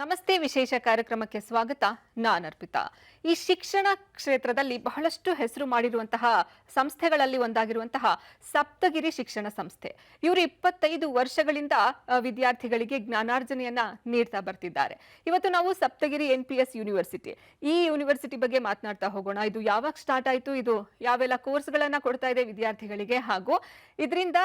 ನಮಸ್ತೆ ವಿಶೇಷ ಕಾರ್ಯಕ್ರಮಕ್ಕೆ ಸ್ವಾಗತ. ನಾನು ಅರ್ಪಿತಾ. ಈ ಶಿಕ್ಷಣ ಕ್ಷೇತ್ರದಲ್ಲಿ ಬಹಳಷ್ಟು ಹೆಸರು ಮಾಡಿರುವಂತಹ ಸಂಸ್ಥೆಗಳಲ್ಲಿ ಒಂದಾಗಿರುವಂತಹ ಸಪ್ತಗಿರಿ ಶಿಕ್ಷಣ ಸಂಸ್ಥೆ. ಇವರು 25 ವರ್ಷಗಳಿಂದ ವಿದ್ಯಾರ್ಥಿಗಳಿಗೆ ಜ್ಞಾನಾರ್ಜನೆಯನ್ನ ನೀಡ್ತಾ ಬರ್ತಿದ್ದಾರೆ. ಇವತ್ತು ನಾವು ಸಪ್ತಗಿರಿ NPS ಯೂನಿವರ್ಸಿಟಿ ಈ ಯೂನಿವರ್ಸಿಟಿ ಬಗ್ಗೆ ಮಾತನಾಡ್ತಾ ಹೋಗೋಣ. ಇದು ಯಾವಾಗ ಸ್ಟಾರ್ಟ್ ಆಯಿತು, ಇದು ಯಾವೆಲ್ಲ ಕೋರ್ಸ್ಗಳನ್ನ ಕೊಡ್ತಾ ಇದೆ ವಿದ್ಯಾರ್ಥಿಗಳಿಗೆ, ಹಾಗೂ ಇದರಿಂದ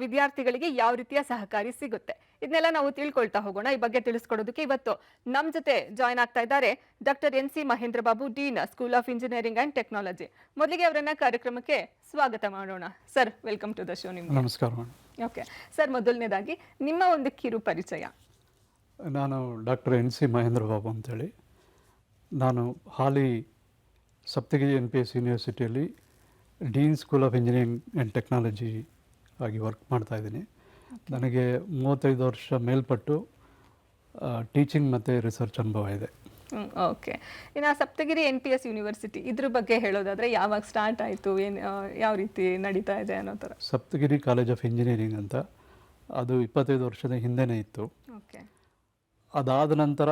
ವಿದ್ಯಾರ್ಥಿಗಳಿಗೆ ಯಾವ ರೀತಿಯ ಸಹಕಾರಿ ಸಿಗುತ್ತೆ, ಇದನ್ನೆಲ್ಲ ನಾವು ತಿಳ್ಕೊಳ್ತಾ ಹೋಗೋಣ. ಈ ಬಗ್ಗೆ ತಿಳಿಸ್ಕೊಡೋದಕ್ಕೆ ಇವತ್ತು ನಮ್ಮ ಜೊತೆ ಜಾಯ್ನ್ ಆಗ್ತಾ ಇದ್ದಾರೆ doctor NC Mahendra Babu, dean, school of engineering and technology. ಮೊದಲಿಗೆ ಅವರನ್ನ ಕಾರ್ಯಕ್ರಮಕ್ಕೆ ಸ್ವಾಗತ ಮಾಡೋಣ. Sir, welcome to the show. ನಿಮ್ಗೆ ನಮಸ್ಕಾರ. ಓಕೆ ಸರ್, ಮೊದಲನೇದಾಗಿ ನಿಮ್ಮ ಒಂದು ಕಿರು ಪರಿಚಯ. ನಾನು ಡಾಕ್ಟರ್ NC ಮಹೇಂದ್ರ ಬಾಬು ಅಂತೇಳಿ. ನಾನು ಹಾಲಿ ಸಪ್ತಗಿರಿ NPS ಯೂನಿವರ್ಸಿಟಿಯಲ್ಲಿ dean, school of engineering and technology ಆಗಿ ವರ್ಕ್ ಮಾಡ್ತಾ ಇದ್ದೀನಿ. ನನಗೆ 35 ವರ್ಷ ಮೇಲ್ಪಟ್ಟು ಟೀಚಿಂಗ್ ಮತ್ತು ರಿಸರ್ಚ್ ಅನುಭವ ಇದೆ. ಓಕೆ, ಇನ್ನು ಸಪ್ತಗಿರಿ NPS ಯೂನಿವರ್ಸಿಟಿ ಇದ್ರ ಬಗ್ಗೆ ಹೇಳೋದಾದರೆ ಯಾವಾಗ ಸ್ಟಾರ್ಟ್ ಆಯಿತು, ಏನು ಯಾವ ರೀತಿ ನಡೀತಾ ಇದೆ ಅನ್ನೋ ಥರ? ಸಪ್ತಗಿರಿ ಕಾಲೇಜ್ ಆಫ್ ಇಂಜಿನಿಯರಿಂಗ್ ಅಂತ ಅದು 25 ವರ್ಷದ ಹಿಂದೆನೇ ಇತ್ತು. ಓಕೆ, ಅದಾದ ನಂತರ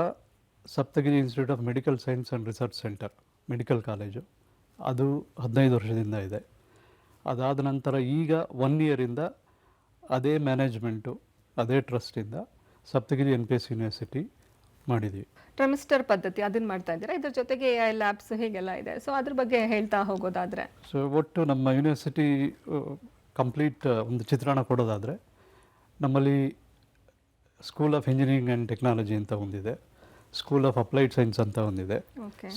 Saptagiri institute of medical science and research centre, medical college, ಅದು 15 ವರ್ಷದಿಂದ ಇದೆ. ಅದಾದ ನಂತರ ಈಗ 1 ಇಯರಿಂದ ಅದೇ ಮ್ಯಾನೇಜ್ಮೆಂಟು, ಅದೇ ಟ್ರಸ್ಟಿಂದ ಸಪ್ತಗಿರಿ NPS ಯೂನಿವರ್ಸಿಟಿ ಮಾಡಿದ್ದೀವಿ. ಟ್ರೆಮಿಸ್ಟರ್ ಪದ್ಧತಿ ಅದನ್ನು ಮಾಡ್ತಾ ಇದ್ದೀರಾ, ಇದ್ರ ಜೊತೆಗೆ AI ಲ್ಯಾಬ್ಸ್ ಹೀಗೆಲ್ಲ ಇದೆ. ಸೊ ಅದ್ರ ಬಗ್ಗೆ ಹೇಳ್ತಾ ಹೋಗೋದಾದರೆ, ಸೊ ಒಟ್ಟು ನಮ್ಮ ಯೂನಿವರ್ಸಿಟಿ ಕಂಪ್ಲೀಟ್ ಒಂದು ಚಿತ್ರಣ ಕೊಡೋದಾದರೆ, ನಮ್ಮಲ್ಲಿ school of engineering and technology ಅಂತ ಒಂದಿದೆ, ಸ್ಕೂಲ್ ಆಫ್ ಅಪ್ಲೈಡ್ ಸೈನ್ಸ್ ಅಂತ ಒಂದಿದೆ,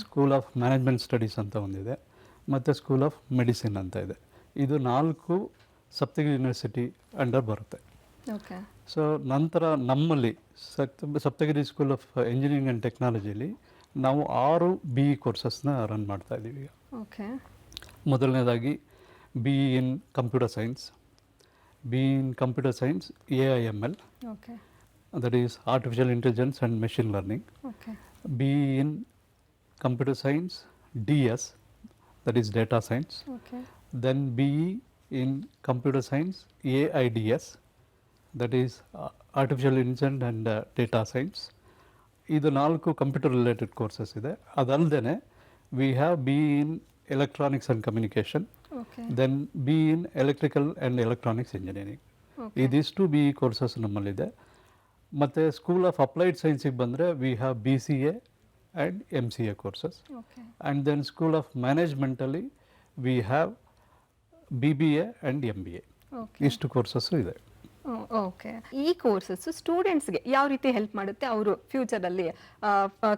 ಸ್ಕೂಲ್ ಆಫ್ ಮ್ಯಾನೇಜ್ಮೆಂಟ್ ಸ್ಟಡೀಸ್ ಅಂತ ಒಂದಿದೆ, ಮತ್ತು ಸ್ಕೂಲ್ ಆಫ್ ಮೆಡಿಸಿನ್ ಅಂತ ಇದೆ. ಇದು 4 ಸಪ್ತಗಿರಿ ಯೂನಿವರ್ಸಿಟಿ ಅಂಡರ್ ಬರುತ್ತೆ. ಓಕೆ, ಸೊ ನಂತರ ನಮ್ಮಲ್ಲಿ Saptagiri school of engineering and ಟೆಕ್ನಾಲಜಿಯಲ್ಲಿ ನಾವು 6 BE ಕೋರ್ಸಸ್ನ ರನ್ ಮಾಡ್ತಾ ಇದ್ದೀವಿ ಈಗ. ಓಕೆ, ಮೊದಲನೇದಾಗಿ BE in computer science, BE in computer science AIML, okay, that is artificial intelligence and machine learning. Okay, BE in computer science DS, that is data science. Okay, then BE in computer science AIDS, that is artificial intelligence and data science. ಇದು 4 computer related courses ಇದೆ. ಅದಲ್ಲದೆ we have BE in electronics and communication, then BE in electrical and electronics engineering. ಇದಿಷ್ಟು BE courses ನಮ್ಮಲ್ಲಿದೆ. ಮತ್ತು school of applied ಸೈನ್ಸಿಗೆ ಬಂದರೆ we have BCA and MCA courses. And then school of ಮ್ಯಾನೇಜ್ಮೆಂಟಲ್ಲಿ we have BBA and MBA. ಇಷ್ಟು courses ಇದೆ. Okay, ಈ courses ಸ್ಟೂಡೆಂಟ್ಸ್ಗೆ ಯಾವ ರೀತಿ ಹೆಲ್ಪ್ ಮಾಡುತ್ತೆ? ಅವರು ಫ್ಯೂಚರಲ್ಲಿ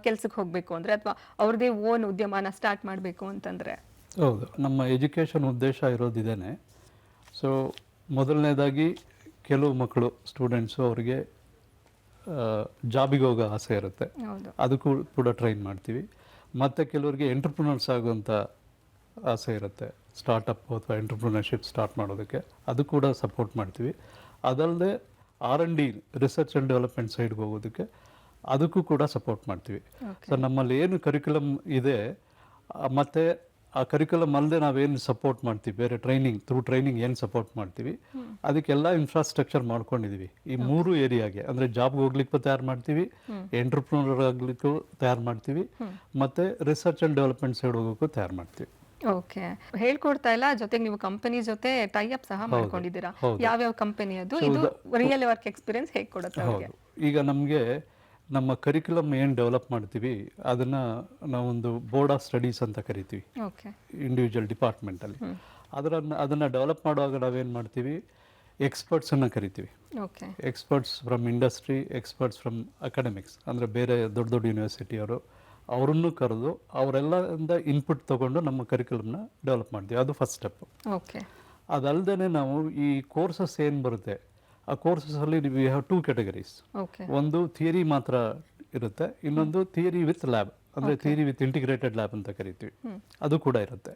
ಕೆಲಸಕ್ಕೆ ಹೋಗಬೇಕು ಅಂದರೆ, ಅಥವಾ ಅವ್ರದ್ದೇ ಓನ್ ಉದ್ಯಮನ ಸ್ಟಾರ್ಟ್ ಮಾಡಬೇಕು ಅಂತಂದರೆ? ಹೌದು, ನಮ್ಮ ಎಜುಕೇಷನ್ ಉದ್ದೇಶ ಇರೋದಿದೇನೆ. ಸೊ ಮೊದಲನೇದಾಗಿ ಕೆಲವು ಮಕ್ಕಳು ಸ್ಟೂಡೆಂಟ್ಸು ಅವ್ರಿಗೆ ಜಾಬಿಗೆ ಹೋಗೋ ಆಸೆ ಇರುತ್ತೆ, ಅದಕ್ಕೂ ಕೂಡ ಟ್ರೈನ್ ಮಾಡ್ತೀವಿ. ಮತ್ತು ಕೆಲವರಿಗೆ ಎಂಟ್ರಪ್ರಿನರ್ಸ್ ಆಗುವಂಥ ಆಸೆ ಇರುತ್ತೆ, ಸ್ಟಾರ್ಟಪ್ ಅಥವಾ ಎಂಟ್ರಪ್ರಿನರ್ಶಿಪ್ ಸ್ಟಾರ್ಟ್ ಮಾಡೋದಕ್ಕೆ, ಅದು ಕೂಡ ಸಪೋರ್ಟ್ ಮಾಡ್ತೀವಿ. ಅದಲ್ಲದೆ R&D ರಿಸರ್ಚ್ ಆ್ಯಂಡ್ ಡೆವಲಪ್ಮೆಂಟ್ ಸೈಡ್ಗೆ ಹೋಗೋದಕ್ಕೆ ಅದಕ್ಕೂ ಕೂಡ ಸಪೋರ್ಟ್ ಮಾಡ್ತೀವಿ. ಸೊ ನಮ್ಮಲ್ಲಿ ಏನು ಕರಿಕ್ಯುಲಮ್ ಇದೆ, ಮತ್ತು ಆ ಕರಿಕ್ಯುಲಮ್ ಅಲ್ಲದೆ ನಾವೇನು ಸಪೋರ್ಟ್ ಮಾಡ್ತೀವಿ, ಬೇರೆ ಟ್ರೈನಿಂಗ್ ಏನು ಸಪೋರ್ಟ್ ಮಾಡ್ತೀವಿ, ಅದಕ್ಕೆಲ್ಲ ಇನ್ಫ್ರಾಸ್ಟ್ರಕ್ಚರ್ ಮಾಡ್ಕೊಂಡಿದ್ದೀವಿ ಈ 3 ಏರಿಯಾಗೆ. ಅಂದರೆ ಜಾಬ್ಗೆ ಹೋಗ್ಲಿಕ್ಕೂ ತಯಾರು ಮಾಡ್ತೀವಿ, ಎಂಟ್ರಪ್ರಿನರ್ ಆಗ್ಲಿಕ್ಕೂ ತಯಾರು ಮಾಡ್ತೀವಿ, ಮತ್ತು ರಿಸರ್ಚ್ ಆ್ಯಂಡ್ ಡೆವಲಪ್ಮೆಂಟ್ ಸೈಡ್ ಹೋಗೋಕ್ಕೂ ತಯಾರು ಮಾಡ್ತೀವಿ. ಓಕೆ, ಹೇಳ್ಕೊಡ್ತಾ ಇಲ್ಲ, ಜೊತೆಗೆ ನೀವು ಕಂಪನಿ ಜೊತೆ ಟೈ ಅಪ್ ಸಹ ಮಾಡ್ಕೊಂಡಿದ್ದೀರಾ. ಯಾವ್ಯಾವ ಕಂಪನಿ ಅದು? ಇದು ರಿಯಲ್ ವರ್ಕ್ ಎಕ್ಸ್ಪೀರಿಯನ್ಸ್ ಹೇಗೆ ಕೊಡುತ್ತೆ ಅವ್ರಿಗೆ? ಈಗ ನಮಗೆ ನಮ್ಮ ಕರಿಕ್ಯುಲಮ್ ಏನು ಡೆವಲಪ್ ಮಾಡ್ತೀವಿ ಅದನ್ನು ನಾವೊಂದು ಬೋರ್ಡ್ ಆಫ್ ಸ್ಟಡೀಸ್ ಅಂತ ಕರಿತೀವಿ, ಇಂಡಿವಿಜುವಲ್ ಡಿಪಾರ್ಟ್ಮೆಂಟಲ್ಲಿ. ಅದನ್ನು ಡೆವಲಪ್ ಮಾಡುವಾಗ ನಾವೇನು ಮಾಡ್ತೀವಿ, ಎಕ್ಸ್ಪರ್ಟ್ಸನ್ನು ಕರಿತೀವಿ. Experts from industry, experts from academics, ಅಂದರೆ ಬೇರೆ ದೊಡ್ಡ ದೊಡ್ಡ ಯೂನಿವರ್ಸಿಟಿಯವರು, ಅವರನ್ನು ಕರೆದು ಅವರೆಲ್ಲರಿಂದ ಇನ್ಪುಟ್ ತೊಗೊಂಡು ನಮ್ಮ ಕರಿಕ್ಯುಲಮ್ನ ಡೆವಲಪ್ ಮಾಡ್ತೀವಿ. ಅದು ಫಸ್ಟ್ ಸ್ಟೆಪ್. ಅದಲ್ಲದೆ ನಾವು ಈ ಕೋರ್ಸಸ್ ಏನು ಬರುತ್ತೆ, ಆ ಕೋರ್ಸಸ್ಸಲ್ಲಿ ವಿ ಹ್ಯಾವ್ 2 ಕ್ಯಾಟಗರೀಸ್. ಒಂದು ಥಿಯರಿ ಮಾತ್ರ ಇರುತ್ತೆ, ಇನ್ನೊಂದು ಥಿಯರಿ ವಿತ್ ಲ್ಯಾಬ್, ಅಂದರೆ ಥಿಯರಿ ವಿತ್ ಇಂಟಿಗ್ರೇಟೆಡ್ ಲ್ಯಾಬ್ ಅಂತ ಕರಿತೀವಿ, ಅದು ಕೂಡ ಇರುತ್ತೆ.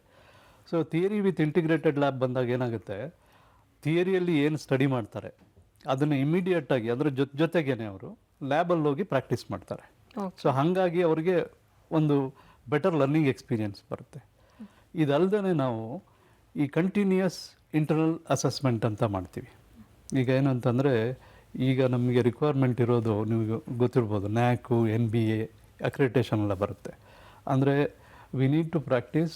So theory with integrated lab ಬಂದಾಗ ಏನಾಗುತ್ತೆ, ಥಿಯರಿಯಲ್ಲಿ ಏನು ಸ್ಟಡಿ ಮಾಡ್ತಾರೆ ಅದನ್ನು ಇಮಿಡಿಯೇಟಾಗಿ ಅದರ ಜೊತೆಗೇನೆ ಅವರು ಲ್ಯಾಬಲ್ಲಿ ಹೋಗಿ ಪ್ರಾಕ್ಟೀಸ್ ಮಾಡ್ತಾರೆ. ಸೊ ಹಾಗಾಗಿ ಅವರಿಗೆ ಒಂದು ಬೆಟರ್ ಲರ್ನಿಂಗ್ ಎಕ್ಸ್ಪೀರಿಯನ್ಸ್ ಬರುತ್ತೆ. ಇದಲ್ಲದೆ ನಾವು ಈ ಕಂಟಿನ್ಯೂಯಸ್ ಇಂಟರ್ನಲ್ ಅಸೆಸ್ಮೆಂಟ್ ಅಂತ ಮಾಡ್ತೀವಿ. ಈಗ ಏನು ಅಂತಂದರೆ, ಈಗ ನಮಗೆ ರಿಕ್ವೈರ್ಮೆಂಟ್ ಇರೋದು ನಿಮಗೆ ಗೊತ್ತಿರ್ಬೋದು, ನ್ಯಾಕು, NBA ಅಕ್ರಿಟೇಷನ್ ಎಲ್ಲ ಬರುತ್ತೆ. ಅಂದರೆ we need to practise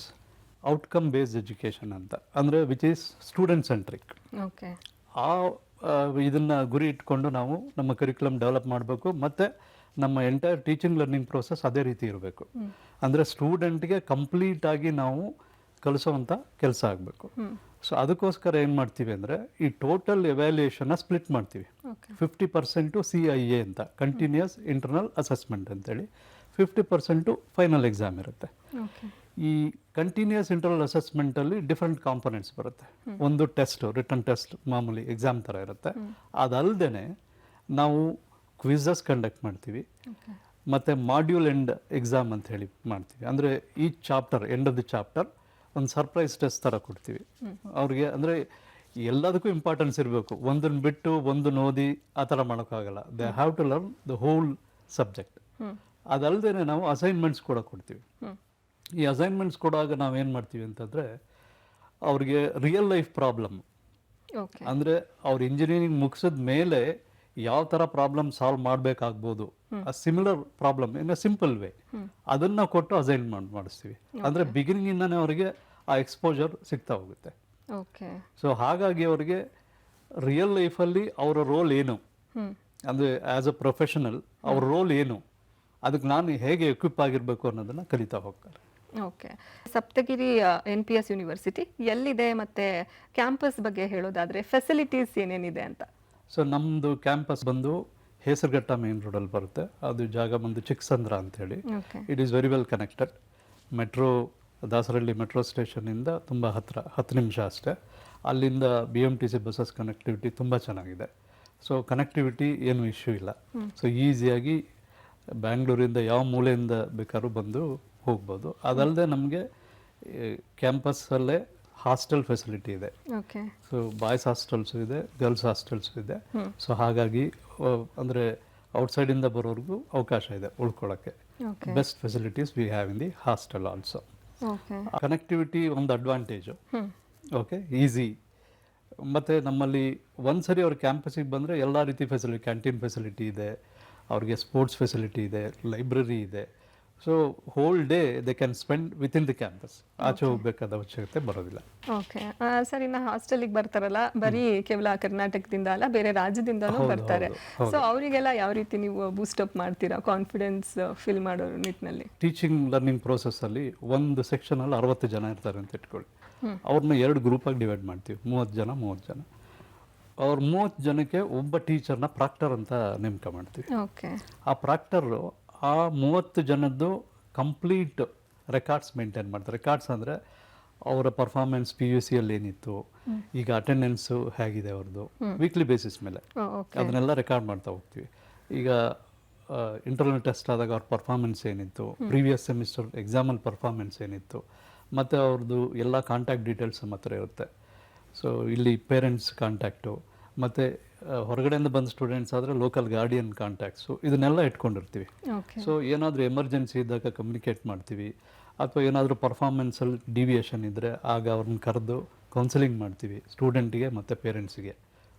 outcome based education ಅಂತ, ಅಂದರೆ which is student centric. Okay. ಇದನ್ನು ಗುರಿ ಇಟ್ಕೊಂಡು ನಾವು ನಮ್ಮ ಕರಿಕ್ಯುಲಮ್ ಡೆವಲಪ್ ಮಾಡಬೇಕು, ಮತ್ತು ನಮ್ಮ ಎಂಟೈರ್ ಟೀಚಿಂಗ್ ಲರ್ನಿಂಗ್ ಪ್ರೋಸೆಸ್ ಅದೇ ರೀತಿ ಇರಬೇಕು. ಅಂದರೆ ಸ್ಟೂಡೆಂಟ್ಗೆ ಕಂಪ್ಲೀಟಾಗಿ ನಾವು ಕಲಿಸೋವಂಥ ಕೆಲಸ ಆಗಬೇಕು. ಸೊ ಅದಕ್ಕೋಸ್ಕರ ಏನು ಮಾಡ್ತೀವಿ ಅಂದರೆ ಈ ಟೋಟಲ್ ಎವ್ಯಾಲ್ಯೂಯೇಷನ್ನ ಸ್ಪ್ಲಿಟ್ ಮಾಡ್ತೀವಿ. 50% CIA ಅಂತ, ಕಂಟಿನ್ಯೂಸ್ ಇಂಟರ್ನಲ್ ಅಸೆಸ್ಮೆಂಟ್ ಅಂತೇಳಿ, 50% ಫೈನಲ್ ಎಕ್ಸಾಮ್ ಇರುತ್ತೆ. ಈ ಕಂಟಿನ್ಯೂಸ್ ಇಂಟರ್ನಲ್ ಅಸೆಸ್ಮೆಂಟಲ್ಲಿ ಡಿಫ್ರೆಂಟ್ ಕಾಂಪೊನೆಂಟ್ಸ್ ಬರುತ್ತೆ. ಒಂದು ಟೆಸ್ಟ್, ರಿಟರ್ನ್ ಟೆಸ್ಟ್, ಮಾಮೂಲಿ ಎಕ್ಸಾಮ್ ಥರ ಇರುತ್ತೆ. ಅದಲ್ಲದೆ ನಾವು ಕ್ವಿಝಸ್ ಕಂಡಕ್ಟ್ ಮಾಡ್ತೀವಿ, ಮತ್ತು ಮಾಡ್ಯೂಲ್ ಎಂಡ್ ಎಕ್ಸಾಮ್ ಅಂತ ಹೇಳಿ ಮಾಡ್ತೀವಿ. ಅಂದರೆ ಈ chapter, end of the chapter ಒಂದು ಸರ್ಪ್ರೈಸ್ ಟೆಸ್ಟ್ ಥರ ಕೊಡ್ತೀವಿ ಅವ್ರಿಗೆ. ಅಂದರೆ ಎಲ್ಲದಕ್ಕೂ ಇಂಪಾರ್ಟೆನ್ಸ್ ಇರಬೇಕು, ಒಂದನ್ನು ಬಿಟ್ಟು ಒಂದನ್ನು ಓದಿ ಆ ಥರ ಮಾಡೋಕ್ಕಾಗಲ್ಲ. They have to learn the whole subject. ಅದಲ್ಲದೆ ನಾವು ಅಸೈನ್ಮೆಂಟ್ಸ್ ಕೂಡ ಕೊಡ್ತೀವಿ. ಈ ಅಸೈನ್ಮೆಂಟ್ಸ್ ಕೊಡುವಾಗ ನಾವೇನು ಮಾಡ್ತೀವಿ ಅಂತಂದರೆ ಅವ್ರಿಗೆ ರಿಯಲ್ ಲೈಫ್ ಪ್ರಾಬ್ಲಮ್, ಅಂದರೆ ಅವ್ರು ಇಂಜಿನಿಯರಿಂಗ್ ಮುಗಿಸಿದ ಮೇಲೆ ಯಾವ ಥರ ಪ್ರಾಬ್ಲಮ್ ಸಾಲ್ವ್ ಮಾಡಬೇಕಾಗ್ಬೋದು, ಆ similar problem in a simple way, ಅದನ್ನು ಕೊಟ್ಟು ಅಸೈನ್ಮೆಂಟ್ ಮಾಡಿಸ್ತೀವಿ. ಅಂದರೆ ಬಿಗಿನಿಂಗಿಂದನೇ ಅವರಿಗೆ ಆ ಎಕ್ಸ್ಪೋಜರ್ ಸಿಗ್ತಾ ಹೋಗುತ್ತೆ. ಸೊ ಹಾಗಾಗಿ ಅವರಿಗೆ ರಿಯಲ್ ಲೈಫಲ್ಲಿ ಅವರ ರೋಲ್ ಏನು, ಅಂದರೆ ಆ್ಯಸ್ ಅ ಪ್ರೊಫೆಷನಲ್ ಅವ್ರ ರೋಲ್ ಏನು, ಅದಕ್ಕೆ ನಾನು ಹೇಗೆ ಎಕ್ವಿಪ್ ಆಗಿರಬೇಕು ಅನ್ನೋದನ್ನು ಕಲಿತಾ ಹೋಗ್ತಾರೆ. ಓಕೆ. ಸಪ್ತಗಿರಿ NPS ಯೂನಿವರ್ಸಿಟಿ ಎಲ್ಲಿದೆ ಮತ್ತು ಕ್ಯಾಂಪಸ್ ಬಗ್ಗೆ ಹೇಳೋದಾದರೆ ಫೆಸಿಲಿಟೀಸ್ ಏನೇನಿದೆ ಅಂತ? ಸೊ ನಮ್ಮದು ಕ್ಯಾಂಪಸ್ ಬಂದು ಹೇಸರಘಟ್ಟ ಮೇನ್ ರೋಡಲ್ಲಿ ಬರುತ್ತೆ. ಅದು ಜಾಗ ಬಂದು ಚಿಕ್ಕಸಂದ್ರ ಅಂತೇಳಿ. It is very well connected. Metro, Dasarahalli metro ಸ್ಟೇಷನಿಂದ ತುಂಬ ಹತ್ತಿರ, 10 ನಿಮಿಷ ಅಷ್ಟೇ. ಅಲ್ಲಿಂದ BMTC ಬಸ್ಸಸ್ ಕನೆಕ್ಟಿವಿಟಿ ತುಂಬ ಚೆನ್ನಾಗಿದೆ. ಸೊ ಕನೆಕ್ಟಿವಿಟಿ ಏನು ಇಶ್ಯೂ ಇಲ್ಲ. ಸೊ ಈಸಿಯಾಗಿ ಬ್ಯಾಂಗ್ಳೂರಿಂದ ಯಾವ ಮೂಲೆಯಿಂದ ಬೇಕಾದ್ರೂ ಬಂದು ಹೋಗ್ಬೋದು. ಅದಲ್ಲದೆ ನಮಗೆ ಕ್ಯಾಂಪಸ್ಸಲ್ಲೇ ಹಾಸ್ಟೆಲ್ ಫೆಸಿಲಿಟಿ ಇದೆ. ಸೊ ಬಾಯ್ಸ್ ಹಾಸ್ಟೆಲ್ಸು ಇದೆ, ಗರ್ಲ್ಸ್ ಹಾಸ್ಟೆಲ್ಸು ಇದೆ. ಸೊ ಹಾಗಾಗಿ ಅಂದರೆ ಔಟ್ಸೈಡಿಂದ ಬರೋರ್ಗೂ ಅವಕಾಶ ಇದೆ ಉಳ್ಕೊಳ್ಳೋಕ್ಕೆ. Best facilities we have in the hostel also. Connectivity ಒಂದು ಅಡ್ವಾಂಟೇಜು. Okay, easy. ಮತ್ತು ನಮ್ಮಲ್ಲಿ ಒಂದ್ಸರಿ ಅವ್ರ ಕ್ಯಾಂಪಸ್ಸಿಗೆ ಬಂದರೆ ಎಲ್ಲ ರೀತಿ ಫೆಸಿಲಿಟಿ, ಕ್ಯಾಂಟೀನ್ ಫೆಸಿಲಿಟಿ ಇದೆ, ಅವ್ರಿಗೆ ಸ್ಪೋರ್ಟ್ಸ್ ಫೆಸಿಲಿಟಿ ಇದೆ, ಲೈಬ್ರರಿ ಇದೆ. So whole day they can spend within the campus. ಆಚೆ ಹೋಗ್ಬೇಕಾದ ಅವಶ್ಯಕತೆ ಬರೋದಿಲ್ಲ. ಓಕೆ ಸರ್, ಇನ್ನು ಹಾಸ್ಟೆಲಿಗೆ ಬರ್ತಾರಲ್ಲ, ಬರೀ ಕೇವಲ ಕರ್ನಾಟಕದಿಂದ ಅಲ್ಲ, ಬೇರೆ ರಾಜ್ಯದಿಂದನೂ ಬರ್ತಾರೆ. ಸೊ ಅವರಿಗೆಲ್ಲ ಯಾವ ರೀತಿ ನೀವು ಬೂಸ್ಟಪ್ ಮಾಡ್ತೀರಾ ಕಾನ್ಫಿಡೆನ್ಸ್ ಫಿಲ್ ಮಾಡೋ ನಿಟ್ಟಿನಲ್ಲಿ? ಟೀಚಿಂಗ್ ಲರ್ನಿಂಗ್ ಪ್ರೋಸೆಸ್ಸಲ್ಲಿ ಒಂದು ಸೆಕ್ಷನಲ್ಲಿ 60 ಜನ ಇರ್ತಾರೆ ಅಂತ ಇಟ್ಕೊಳ್ಳಿ. ಅವ್ರನ್ನ 2 ಗ್ರೂಪಾಗಿ ಡಿವೈಡ್ ಮಾಡ್ತೀವಿ, 30 ಜನ. ಅವ್ರ 30 ಜನಕ್ಕೆ ಒಬ್ಬ ಟೀಚರ್ನ ಪ್ರಾಕ್ಟರ್ ಅಂತ ನೇಮಕ ಮಾಡ್ತೀವಿ. ಆ ಪ್ರಾಕ್ಟರು ಆ 30 ಜನದ್ದು ಕಂಪ್ಲೀಟ್ ರೆಕಾರ್ಡ್ಸ್ ಮೇಂಟೈನ್ ಮಾಡ್ತಾರೆ. ರೆಕಾರ್ಡ್ಸ್ ಅಂದರೆ ಅವರ ಪರ್ಫಾರ್ಮೆನ್ಸ್ PUCಯಲ್ಲಿ ಏನಿತ್ತು, ಈಗ ಅಟೆಂಡೆನ್ಸು ಹೇಗಿದೆ ಅವ್ರದ್ದು, ವೀಕ್ಲಿ ಬೇಸಿಸ್ ಮೇಲೆ ಅದನ್ನೆಲ್ಲ ರೆಕಾರ್ಡ್ ಮಾಡ್ತಾ ಹೋಗ್ತೀವಿ. ಈಗ ಇಂಟರ್ನಲ್ ಟೆಸ್ಟ್ ಆದಾಗ ಅವ್ರ ಪರ್ಫಾರ್ಮೆನ್ಸ್ ಏನಿತ್ತು, ಪ್ರೀವಿಯಸ್ ಸೆಮಿಸ್ಟರ್ ಎಕ್ಸಾಮಲ್ಲಿ ಪರ್ಫಾರ್ಮೆನ್ಸ್ ಏನಿತ್ತು, ಮತ್ತು ಅವ್ರದ್ದು ಎಲ್ಲ ಕಾಂಟ್ಯಾಕ್ಟ್ ಡೀಟೇಲ್ಸ್ ನಮ್ಮ ಹತ್ರ ಇರುತ್ತೆ. ಸೊ ಇಲ್ಲಿ ಪೇರೆಂಟ್ಸ್ ಕಾಂಟ್ಯಾಕ್ಟು, ಮತ್ತು ಹೊರಗಡೆಯಿಂದ ಬಂದ ಸ್ಟೂಡೆಂಟ್ಸ್ ಆದರೆ ಲೋಕಲ್ ಗಾರ್ಡಿಯನ್ ಕಾಂಟ್ಯಾಕ್ಟ್ಸು, ಇದನ್ನೆಲ್ಲ ಇಟ್ಕೊಂಡಿರ್ತೀವಿ. ಸೊ ಏನಾದರೂ ಎಮರ್ಜೆನ್ಸಿ ಇದ್ದಾಗ ಕಮ್ಯುನಿಕೇಟ್ ಮಾಡ್ತೀವಿ, ಅಥವಾ ಏನಾದರೂ ಪರ್ಫಾರ್ಮೆನ್ಸಲ್ಲಿ ಡಿವಿಯೇಷನ್ ಇದ್ದರೆ ಆಗ ಅವ್ರನ್ನ ಕರೆದು ಕೌನ್ಸಿಲಿಂಗ್ ಮಾಡ್ತೀವಿ ಸ್ಟೂಡೆಂಟಿಗೆ ಮತ್ತು ಪೇರೆಂಟ್ಸಿಗೆ.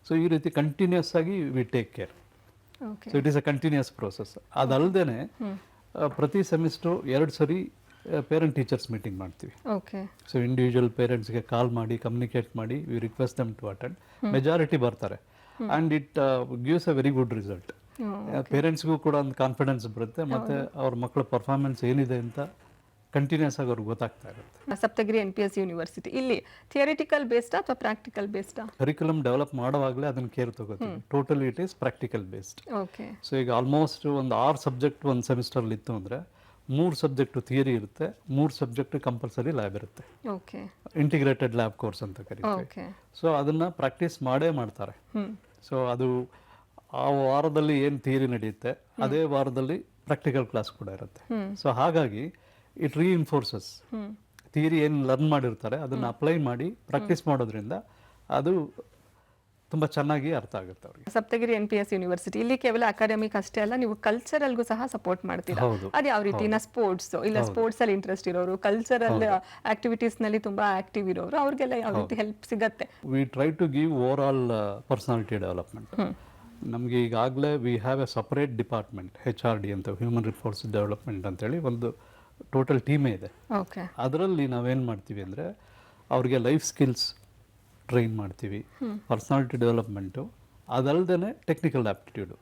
ಸೊ ಈ ರೀತಿ ಕಂಟಿನ್ಯೂಸ್ ಆಗಿ we take care. So it is a continuous process. ಅದಲ್ಲದೆ ಪ್ರತಿ ಸೆಮಿಸ್ಟ್ರು 2 ಸರಿ ಪೇರೆಂಟ್ ಟೀಚರ್ಸ್ ಮೀಟಿಂಗ್ ಮಾಡ್ತೀವಿ. ಸೊ ಇಂಡಿವಿಜುವಲ್ ಪೇರೆಂಟ್ಸ್ಗೆ ಕಾಲ್ ಮಾಡಿ ಕಮ್ಯುನಿಕೇಟ್ ಮಾಡಿ we request them to attend. Majority ಬರ್ತಾರೆ and it gives a very good result. ಪೇರೆಂಟ್ಸ್ಗೂ ಕೂಡ ಒಂದು ಕಾನ್ಫಿಡೆನ್ಸ್ ಬರುತ್ತೆ, ಮತ್ತು ಅವ್ರ ಮಕ್ಕಳ ಪರ್ಫಾರ್ಮೆನ್ಸ್ ಏನಿದೆ ಅಂತ ಕಂಟಿನ್ಯೂಸ್ ಆಗಿ ಅವ್ರಿಗೆ ಗೊತ್ತಾಗ್ತಾ ಇರುತ್ತೆ. ಸಪ್ತಗಿರಿ NPS ಯೂನಿವರ್ಸಿಟಿ ಇಲ್ಲಿ ಥಿಯರಿಟಿಕಲ್ ಬೇಸ್ಡ್ ಅಥವಾ ಪ್ರಾಕ್ಟಿಕಲ್ ಬೇಸ್ಡ್? ಕರಿಕ್ಯುಲಮ್ ಡೆವಲಪ್ ಮಾಡುವಾಗಲೇ ಅದನ್ನು ಕೇರ್ ತಗೋತೀವಿ. Totally it is practical based. So ಈಗ ಆಲ್ಮೋಸ್ಟ್ ಒಂದು 6 ಸಬ್ಜೆಕ್ಟ್ ಒಂದು ಸೆಮಿಸ್ಟರ್ಲಿ ಇತ್ತು ಅಂದರೆ 3 ಸಬ್ಜೆಕ್ಟು ಥಿಯರಿ ಇರುತ್ತೆ, 3 ಸಬ್ಜೆಕ್ಟ್ ಕಂಪಲ್ಸರಿ ಲ್ಯಾಬ್ ಇರುತ್ತೆ. ಇಂಟಿಗ್ರೇಟೆಡ್ ಲ್ಯಾಬ್ ಕೋರ್ಸ್ ಅಂತ ಕರೀತೀವಿ. ಸೊ ಅದನ್ನು ಪ್ರಾಕ್ಟೀಸ್ ಮಾಡೇ ಮಾಡ್ತಾರೆ. ಸೊ ಅದು ಆ ವಾರದಲ್ಲಿ ಏನು ಥಿಯರಿ ನಡೆಯುತ್ತೆ ಅದೇ ವಾರದಲ್ಲಿ ಪ್ರಾಕ್ಟಿಕಲ್ ಕ್ಲಾಸ್ ಕೂಡ ಇರುತ್ತೆ. ಸೊ ಹಾಗಾಗಿ ಇಟ್ ರೀಇನ್ಫೋರ್ಸಸ್ ಥಿಯರಿ ಏನು ಲರ್ನ್ ಮಾಡಿರ್ತಾರೆ ಅದನ್ನು ಅಪ್ಲೈ ಮಾಡಿ ಪ್ರಾಕ್ಟೀಸ್ ಮಾಡೋದ್ರಿಂದ ಅದು ತುಂಬ ಚೆನ್ನಾಗಿ ಅರ್ಥ ಆಗುತ್ತೆ ಅವ್ರಿಗೆ. ಸಪ್ತಗಿರಿ NPS ಯೂನಿವರ್ಸಿಟಿ ಇಲ್ಲಿ ಕೇವಲ ಅಕಾಡೆಮಿಕ್ ಅಷ್ಟೇ ಅಲ್ಲ, ನೀವು ಕಲ್ಚರಲ್ಗೂ ಸಹ ಸಪೋರ್ಟ್ ಮಾಡ್ತೀರಾ. ಅದು ಯಾವ ರೀತಿ? ಸ್ಪೋರ್ಟ್ಸ್ ಇಲ್ಲ, ಸ್ಪೋರ್ಟ್ಸ್ ಅಲ್ಲಿ ಇಂಟ್ರೆಸ್ಟ್ ಇರೋರು, ಕಲ್ಚರಲ್ ಆಕ್ಟಿವಿಟೀಸ್ ನಲ್ಲಿ ತುಂಬಾ ಆಕ್ಟಿವ್ ಇರೋರು, ಅವ್ರಿಗೆಲ್ಲ ಯಾವ ರೀತಿ ಹೆಲ್ಪ್ ಸಿಗತ್ತೆ? We try to give overall personality development. ನಮಗೆ ಈಗಾಗಲೇ we have a separate department HRD ಅಂತ, ಹ್ಯೂಮನ್ ರಿಸೋರ್ಸ್ ಡೆವಲಪ್ಮೆಂಟ್ ಅಂತೇಳಿ ಒಂದು ಟೋಟಲ್ ಟೀಮೇ ಇದೆ. ಓಕೆ. ಅದರಲ್ಲಿ ನಾವೇನು ಮಾಡ್ತೀವಿ ಅಂದರೆ ಅವ್ರಿಗೆ ಲೈಫ್ ಸ್ಕಿಲ್ಸ್ ಟ್ರೈನ್ ಮಾಡ್ತೀವಿ, ಪರ್ಸನಾಲಿಟಿ ಡೆವಲಪ್ಮೆಂಟು, ಅದಲ್ಲದೆ ಟೆಕ್ನಿಕಲ್ ಆ್ಯಪ್ಟಿಟ್ಯೂಡು,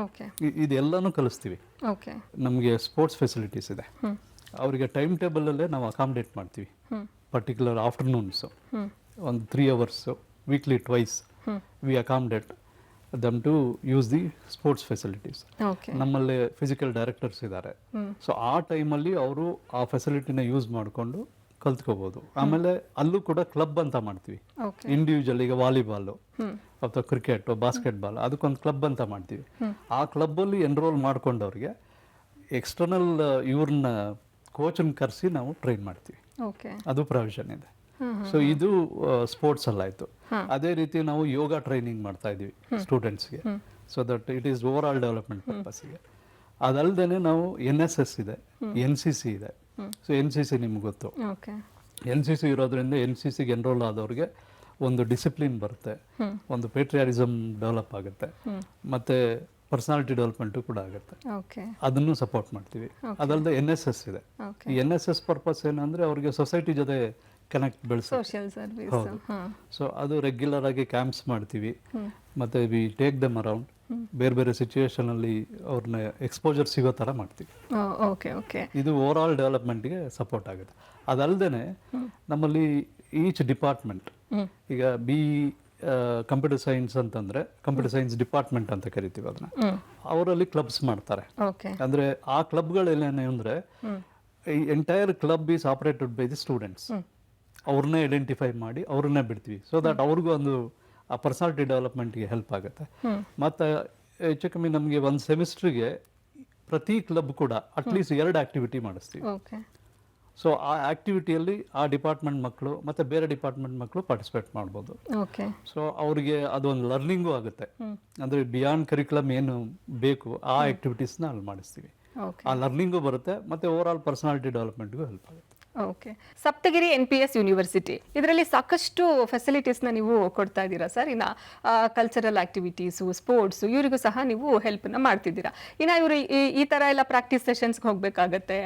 ಓಕೆ, ಇದೆಲ್ಲನೂ ಕಲಿಸ್ತೀವಿ. ಓಕೆ. ನಮಗೆ ಸ್ಪೋರ್ಟ್ಸ್ ಫೆಸಿಲಿಟೀಸ್ ಇದೆ. ಅವರಿಗೆ ಟೈಮ್ ಟೇಬಲಲ್ಲೇ ನಾವು ಅಕಾಮಿಡೇಟ್ ಮಾಡ್ತೀವಿ. ಪರ್ಟಿಕ್ಯುಲರ್ ಆಫ್ಟರ್ನೂನ್ಸು ಒಂದು 3 hours weekly twice we accommodate them to use the sports facilities. ನಮ್ಮಲ್ಲಿ ಫಿಸಿಕಲ್ ಡೈರೆಕ್ಟರ್ಸ್ ಇದ್ದಾರೆ. ಸೊ ಆ ಟೈಮಲ್ಲಿ ಅವರು ಆ ಫೆಸಿಲಿಟಿನ ಯೂಸ್ ಮಾಡಿಕೊಂಡು ಕಲ್ತ್ಕೋಬೋದು. ಆಮೇಲೆ ಅಲ್ಲೂ ಕೂಡ ಕ್ಲಬ್ ಅಂತ ಮಾಡ್ತೀವಿ. ಇಂಡಿವಿಜುವಲ್, ಈಗ ವಾಲಿಬಾಲು ಅಥವಾ ಕ್ರಿಕೆಟ್, ಬಾಸ್ಕೆಟ್ಬಾಲ್, ಅದಕ್ಕೊಂದು ಕ್ಲಬ್ ಅಂತ ಮಾಡ್ತೀವಿ. ಆ ಕ್ಲಬ್ಬಲ್ಲಿ ಎನ್ರೋಲ್ ಮಾಡ್ಕೊಂಡವ್ರಿಗೆ ಎಕ್ಸ್ಟರ್ನಲ್ ಇವ್ರನ್ನ ಕೋಚನ್ನು ಕರೆಸಿ ನಾವು ಟ್ರೈನ್ ಮಾಡ್ತೀವಿ. ಅದು ಪ್ರಾವಿಷನ್ ಇದೆ. ಸೊ ಇದು ಸ್ಪೋರ್ಟ್ಸ್ ಅಲ್ಲಾಯಿತು. ಅದೇ ರೀತಿ ನಾವು ಯೋಗ ಟ್ರೈನಿಂಗ್ ಮಾಡ್ತಾ ಇದ್ದೀವಿ ಸ್ಟೂಡೆಂಟ್ಸ್ಗೆ, so that it is overall development ಪರ್ಪಸ್ಗೆ. ಅದಲ್ಲದೆ ನಾವು NSS ಇದೆ, NCC ಇದೆ. ಸೊ NCC ನಿಮ್ಗೆ ಗೊತ್ತು. NCC ಇರೋದ್ರಿಂದ NCCಗೆ ಎನ್ರೋಲ್ ಆದವ್ರಿಗೆ ಒಂದು ಡಿಸಿಪ್ಲಿನ್ ಬರುತ್ತೆ, ಒಂದು ಪೇಟ್ರಿಯಾರಿಸಮ್ ಡೆವಲಪ್ ಆಗುತ್ತೆ, ಮತ್ತು ಪರ್ಸನಾಲಿಟಿ ಡೆವಲಪ್ಮೆಂಟು ಕೂಡ ಆಗುತ್ತೆ. ಅದನ್ನು ಸಪೋರ್ಟ್ ಮಾಡ್ತೀವಿ. ಅದಲ್ಲದೆ NSS ಇದೆ. ಈ NSS ಪರ್ಪಸ್ ಏನಂದರೆ ಅವ್ರಿಗೆ ಸೊಸೈಟಿ ಜೊತೆ ಕನೆಕ್ಟ್ ಬೆಳೆಸೋದು. ಸೊ ಅದು ರೆಗ್ಯುಲರ್ ಆಗಿ ಕ್ಯಾಂಪ್ಸ್ ಮಾಡ್ತೀವಿ, ಮತ್ತು ವಿ ಟೇಕ್ ದಮ್ ಅರೌಂಡ್, ಬೇರೆ ಬೇರೆ ಸಿಚುವೇಶನಲ್ಲಿ ಅವ್ರನ್ನ ಎಕ್ಸ್ಪೋಜರ್ ಸಿಗೋ ಥರ ಮಾಡ್ತೀವಿ. ಇದು ಓವರ್ ಆಲ್ ಡೆವಲಪ್ಮೆಂಟ್ಗೆ ಸಪೋರ್ಟ್ ಆಗುತ್ತೆ. ಅದಲ್ಲದೆ ನಮ್ಮಲ್ಲಿ ಈಚ್ ಡಿಪಾರ್ಟ್ಮೆಂಟ್, ಈಗ ಕಂಪ್ಯೂಟರ್ ಸೈನ್ಸ್ ಅಂತಂದರೆ ಕಂಪ್ಯೂಟರ್ ಸೈನ್ಸ್ ಡಿಪಾರ್ಟ್ಮೆಂಟ್ ಅಂತ ಕರಿತೀವಿ ಅದನ್ನ, ಅವರಲ್ಲಿ ಕ್ಲಬ್ಸ್ ಮಾಡ್ತಾರೆ. ಅಂದರೆ ಆ ಕ್ಲಬ್ಗಳೇನೇನು ಅಂದರೆ ಈ entire club is operated by the students. ಅವ್ರನ್ನೇ ಐಡೆಂಟಿಫೈ ಮಾಡಿ ಅವ್ರನ್ನೇ ಬಿಡ್ತೀವಿ, ಸೊ ದಟ್ ಅವ್ರಿಗೂ ಒಂದು ಆ ಪರ್ಸನಾಲಿಟಿ ಡೆವಲಪ್ಮೆಂಟ್ಗೆ ಹೆಲ್ಪ್ ಆಗುತ್ತೆ. ಮತ್ತು ಹೆಚ್ಚು ಕಮ್ಮಿ ನಮಗೆ ಒಂದು ಸೆಮಿಸ್ಟ್ರಿಗೆ ಪ್ರತಿ ಕ್ಲಬ್ ಕೂಡ ಅಟ್ಲೀಸ್ಟ್ 2 ಆ್ಯಕ್ಟಿವಿಟಿ ಮಾಡಿಸ್ತೀವಿ. ಸೊ ಆ ಆ್ಯಕ್ಟಿವಿಟಿಯಲ್ಲಿ ಆ ಡಿಪಾರ್ಟ್ಮೆಂಟ್ ಮಕ್ಕಳು ಮತ್ತು ಬೇರೆ ಡಿಪಾರ್ಟ್ಮೆಂಟ್ ಮಕ್ಕಳು ಪಾರ್ಟಿಸಿಪೇಟ್ ಮಾಡ್ಬೋದು. ಸೊ ಅವರಿಗೆ ಅದೊಂದು ಲರ್ನಿಂಗು ಆಗುತ್ತೆ. ಅಂದರೆ ಬಿಯಾಂಡ್ ಕರಿಕ್ಯುಲಮ್ ಏನು ಬೇಕು ಆ ಆ್ಯಕ್ಟಿವಿಟೀಸ್ನ ಅಲ್ಲಿ ಮಾಡಿಸ್ತೀವಿ. ಆ ಲರ್ನಿಂಗು ಬರುತ್ತೆ ಮತ್ತು ಓವರ್ ಆಲ್ ಪರ್ಸನಾಲಿಟಿ ಡೆವಲಪ್ಮೆಂಟ್ಗೂ ಹೆಲ್ಪ್ ಆಗುತ್ತೆ. ಸಪ್ತಗಿರಿ NPS ಯೂನಿವರ್ಸಿಟಿ, ಇದರಲ್ಲಿ ಸಾಕಷ್ಟು ಫೆಸಿಲಿಟೀಸ್ನ ನೀವು ಕೊಡ್ತಾ ಇದ್ದೀರಾ ಸರ್. ಇನ್ನು ಕಲ್ಚರಲ್ ಆಕ್ಟಿವಿಟೀಸು, ಸ್ಪೋರ್ಟ್ಸು, ಇವರಿಗೂ ಸಹ ನೀವು ಹೆಲ್ಪ್ನ ಮಾಡ್ತಿದ್ದೀರಾ. ಇನ್ನು ಇವರು ಈ ಥರ ಎಲ್ಲ ಪ್ರಾಕ್ಟೀಸ್ ಸೆಷನ್ಸ್ಗೆ ಹೋಗಬೇಕಾಗತ್ತೆ,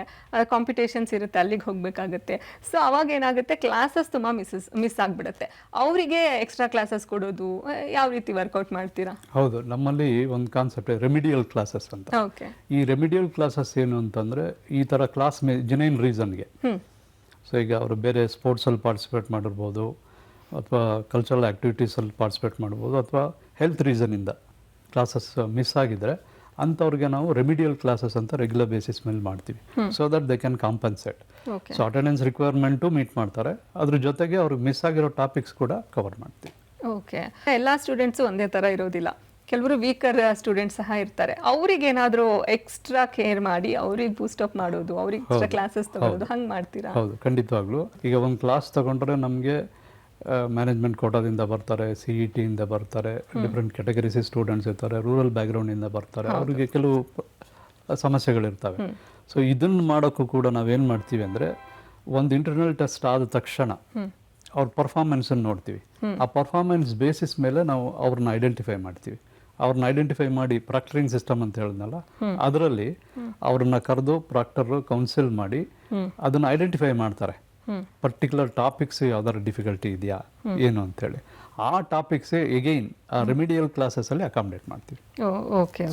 ಕಾಂಪಿಟೇಷನ್ಸ್ ಇರುತ್ತೆ, ಅಲ್ಲಿಗೆ ಹೋಗಬೇಕಾಗತ್ತೆ. ಸೊ ಅವಾಗ ಏನಾಗುತ್ತೆ, ಕ್ಲಾಸಸ್ ತುಂಬ ಮಿಸ್ ಆಗಿಬಿಡುತ್ತೆ. ಅವರಿಗೆ ಎಕ್ಸ್ಟ್ರಾ ಕ್ಲಾಸಸ್ ಕೊಡೋದು, ಯಾವ ರೀತಿ ವರ್ಕೌಟ್ ಮಾಡ್ತೀರಾ? ಹೌದು, ನಮ್ಮಲ್ಲಿ ಒಂದು ಕಾನ್ಸೆಪ್ಟ್ ರೆಮಿಡಿಯಲ್ ಕ್ಲಾಸಸ್ ಅಂತ. ಈ ರೆಮಿಡಿಯಲ್ ಕ್ಲಾಸಸ್ ಏನು ಅಂತಂದರೆ ಈ ಥರ ಕ್ಲಾಸ್ ಜೆನ್ಯೂನ್ ರೀಸನ್ಗೆ, ಸೊ ಈಗ ಅವರು ಬೇರೆ ಸ್ಪೋರ್ಟ್ಸಲ್ಲಿ ಪಾರ್ಟಿಸಿಪೇಟ್ ಮಾಡಿರ್ಬೋದು, ಅಥವಾ ಕಲ್ಚರಲ್ ಆ್ಯಕ್ಟಿವಿಟೀಸಲ್ಲಿ ಪಾರ್ಟಿಸಿಪೇಟ್ ಮಾಡ್ಬೋದು, ಅಥವಾ ಹೆಲ್ತ್ ರೀಸನಿಂದ ಕ್ಲಾಸಸ್ ಮಿಸ್ ಆಗಿದ್ರೆ ಅಂಥವ್ರಿಗೆ ನಾವು ರೆಮಿಡಿಯಲ್ ಕ್ಲಾಸಸ್ ಅಂತ ರೆಗ್ಯುಲರ್ ಬೇಸಿಸ್ ಮೇಲೆ ಮಾಡ್ತೀವಿ. So that they can compensate. So attendance requirement meet ಮಾಡ್ತಾರೆ, ಅದ್ರ ಜೊತೆಗೆ ಅವ್ರಿಗೆ ಮಿಸ್ ಆಗಿರೋ ಟಾಪಿಕ್ಸ್ ಕೂಡ ಕವರ್ ಮಾಡ್ತೀವಿ. ಎಲ್ಲ ಸ್ಟೂಡೆಂಟ್ಸು ಒಂದೇ ಥರ ಇರೋದಿಲ್ಲ, ಕೆಲವರು ವೀಕರ್ ಸ್ಟೂಡೆಂಟ್ಸ್ ಸಹ ಇರ್ತಾರೆ. ಅವ್ರಿಗೆ ಏನಾದರೂ ಎಕ್ಸ್ಟ್ರಾ ಕೇರ್ ಮಾಡಿ ಅವ್ರಿಗೆ ಬೂಸ್ಟ್ ಅಪ್ ಮಾಡೋದು, ಅವ್ರಿಗೆ ಎಕ್ಸ್ಟ್ರಾ ಕ್ಲಾಸಸ್ ತಗೊಳ್ಳೋದು, ಹಂಗೆ ಮಾಡ್ತೀರಾ? ಹೌದು, ಖಂಡಿತವಾಗ್ಲೂ. ಈಗ ಒಂದು ಕ್ಲಾಸ್ ತಗೊಂಡ್ರೆ ನಮಗೆ ಮ್ಯಾನೇಜ್ಮೆಂಟ್ ಕೋಟಾದಿಂದ ಬರ್ತಾರೆ, CET ಇಂದ ಬರ್ತಾರೆ, ಡಿಫ್ರೆಂಟ್ ಕ್ಯಾಟಗರೀಸ್ ಸ್ಟೂಡೆಂಟ್ಸ್ ಇರ್ತಾರೆ, ರೂರಲ್ ಬ್ಯಾಕ್ಗ್ರೌಂಡಿಂದ ಬರ್ತಾರೆ, ಅವರಿಗೆ ಕೆಲವು ಸಮಸ್ಯೆಗಳಿರ್ತವೆ. ಸೊ ಇದನ್ನು ಮಾಡೋಕ್ಕೂ ಕೂಡ ನಾವೇನು ಮಾಡ್ತೀವಿ ಅಂದರೆ, ಒಂದು ಇಂಟರ್ನಲ್ ಟೆಸ್ಟ್ ಆದ ತಕ್ಷಣ ಅವ್ರ ಪರ್ಫಾರ್ಮೆನ್ಸನ್ನು ನೋಡ್ತೀವಿ. ಆ ಪರ್ಫಾರ್ಮೆನ್ಸ್ ಬೇಸಿಸ್ ಮೇಲೆ ನಾವು ಅವ್ರನ್ನ ಐಡೆಂಟಿಫೈ ಮಾಡ್ತೀವಿ. ಅವ್ರನ್ನ ಐಡೆಂಟಿಫೈ ಮಾಡಿ ಪ್ರಾಕ್ಟರಿಂಗ್ ಸಿಸ್ಟಮ್ ಅಂತ ಹೇಳಿದ್ನಲ್ಲ, ಅದರಲ್ಲಿ ಅವ್ರನ್ನ ಕರೆದು ಪ್ರಾಕ್ಟರು ಕೌನ್ಸಿಲ್ ಮಾಡಿ ಅದನ್ನು ಐಡೆಂಟಿಫೈ ಮಾಡ್ತಾರೆ. ಪರ್ಟಿಕ್ಯುಲರ್ ಟಾಪಿಕ್ಸ್ ಯಾವ್ದಾದ್ರು ಡಿಫಿಕಲ್ಟಿ ಇದೆಯಾ ಏನು ಅಂತೇಳಿ, ಆ ಟಾಪಿಕ್ಸೇ ಎಗೈನ್ ಆ ರೆಮಿಡಿಯಲ್ ಕ್ಲಾಸಸ್ಸಲ್ಲಿ ಅಕಾಮಿಡೇಟ್ ಮಾಡ್ತೀವಿ.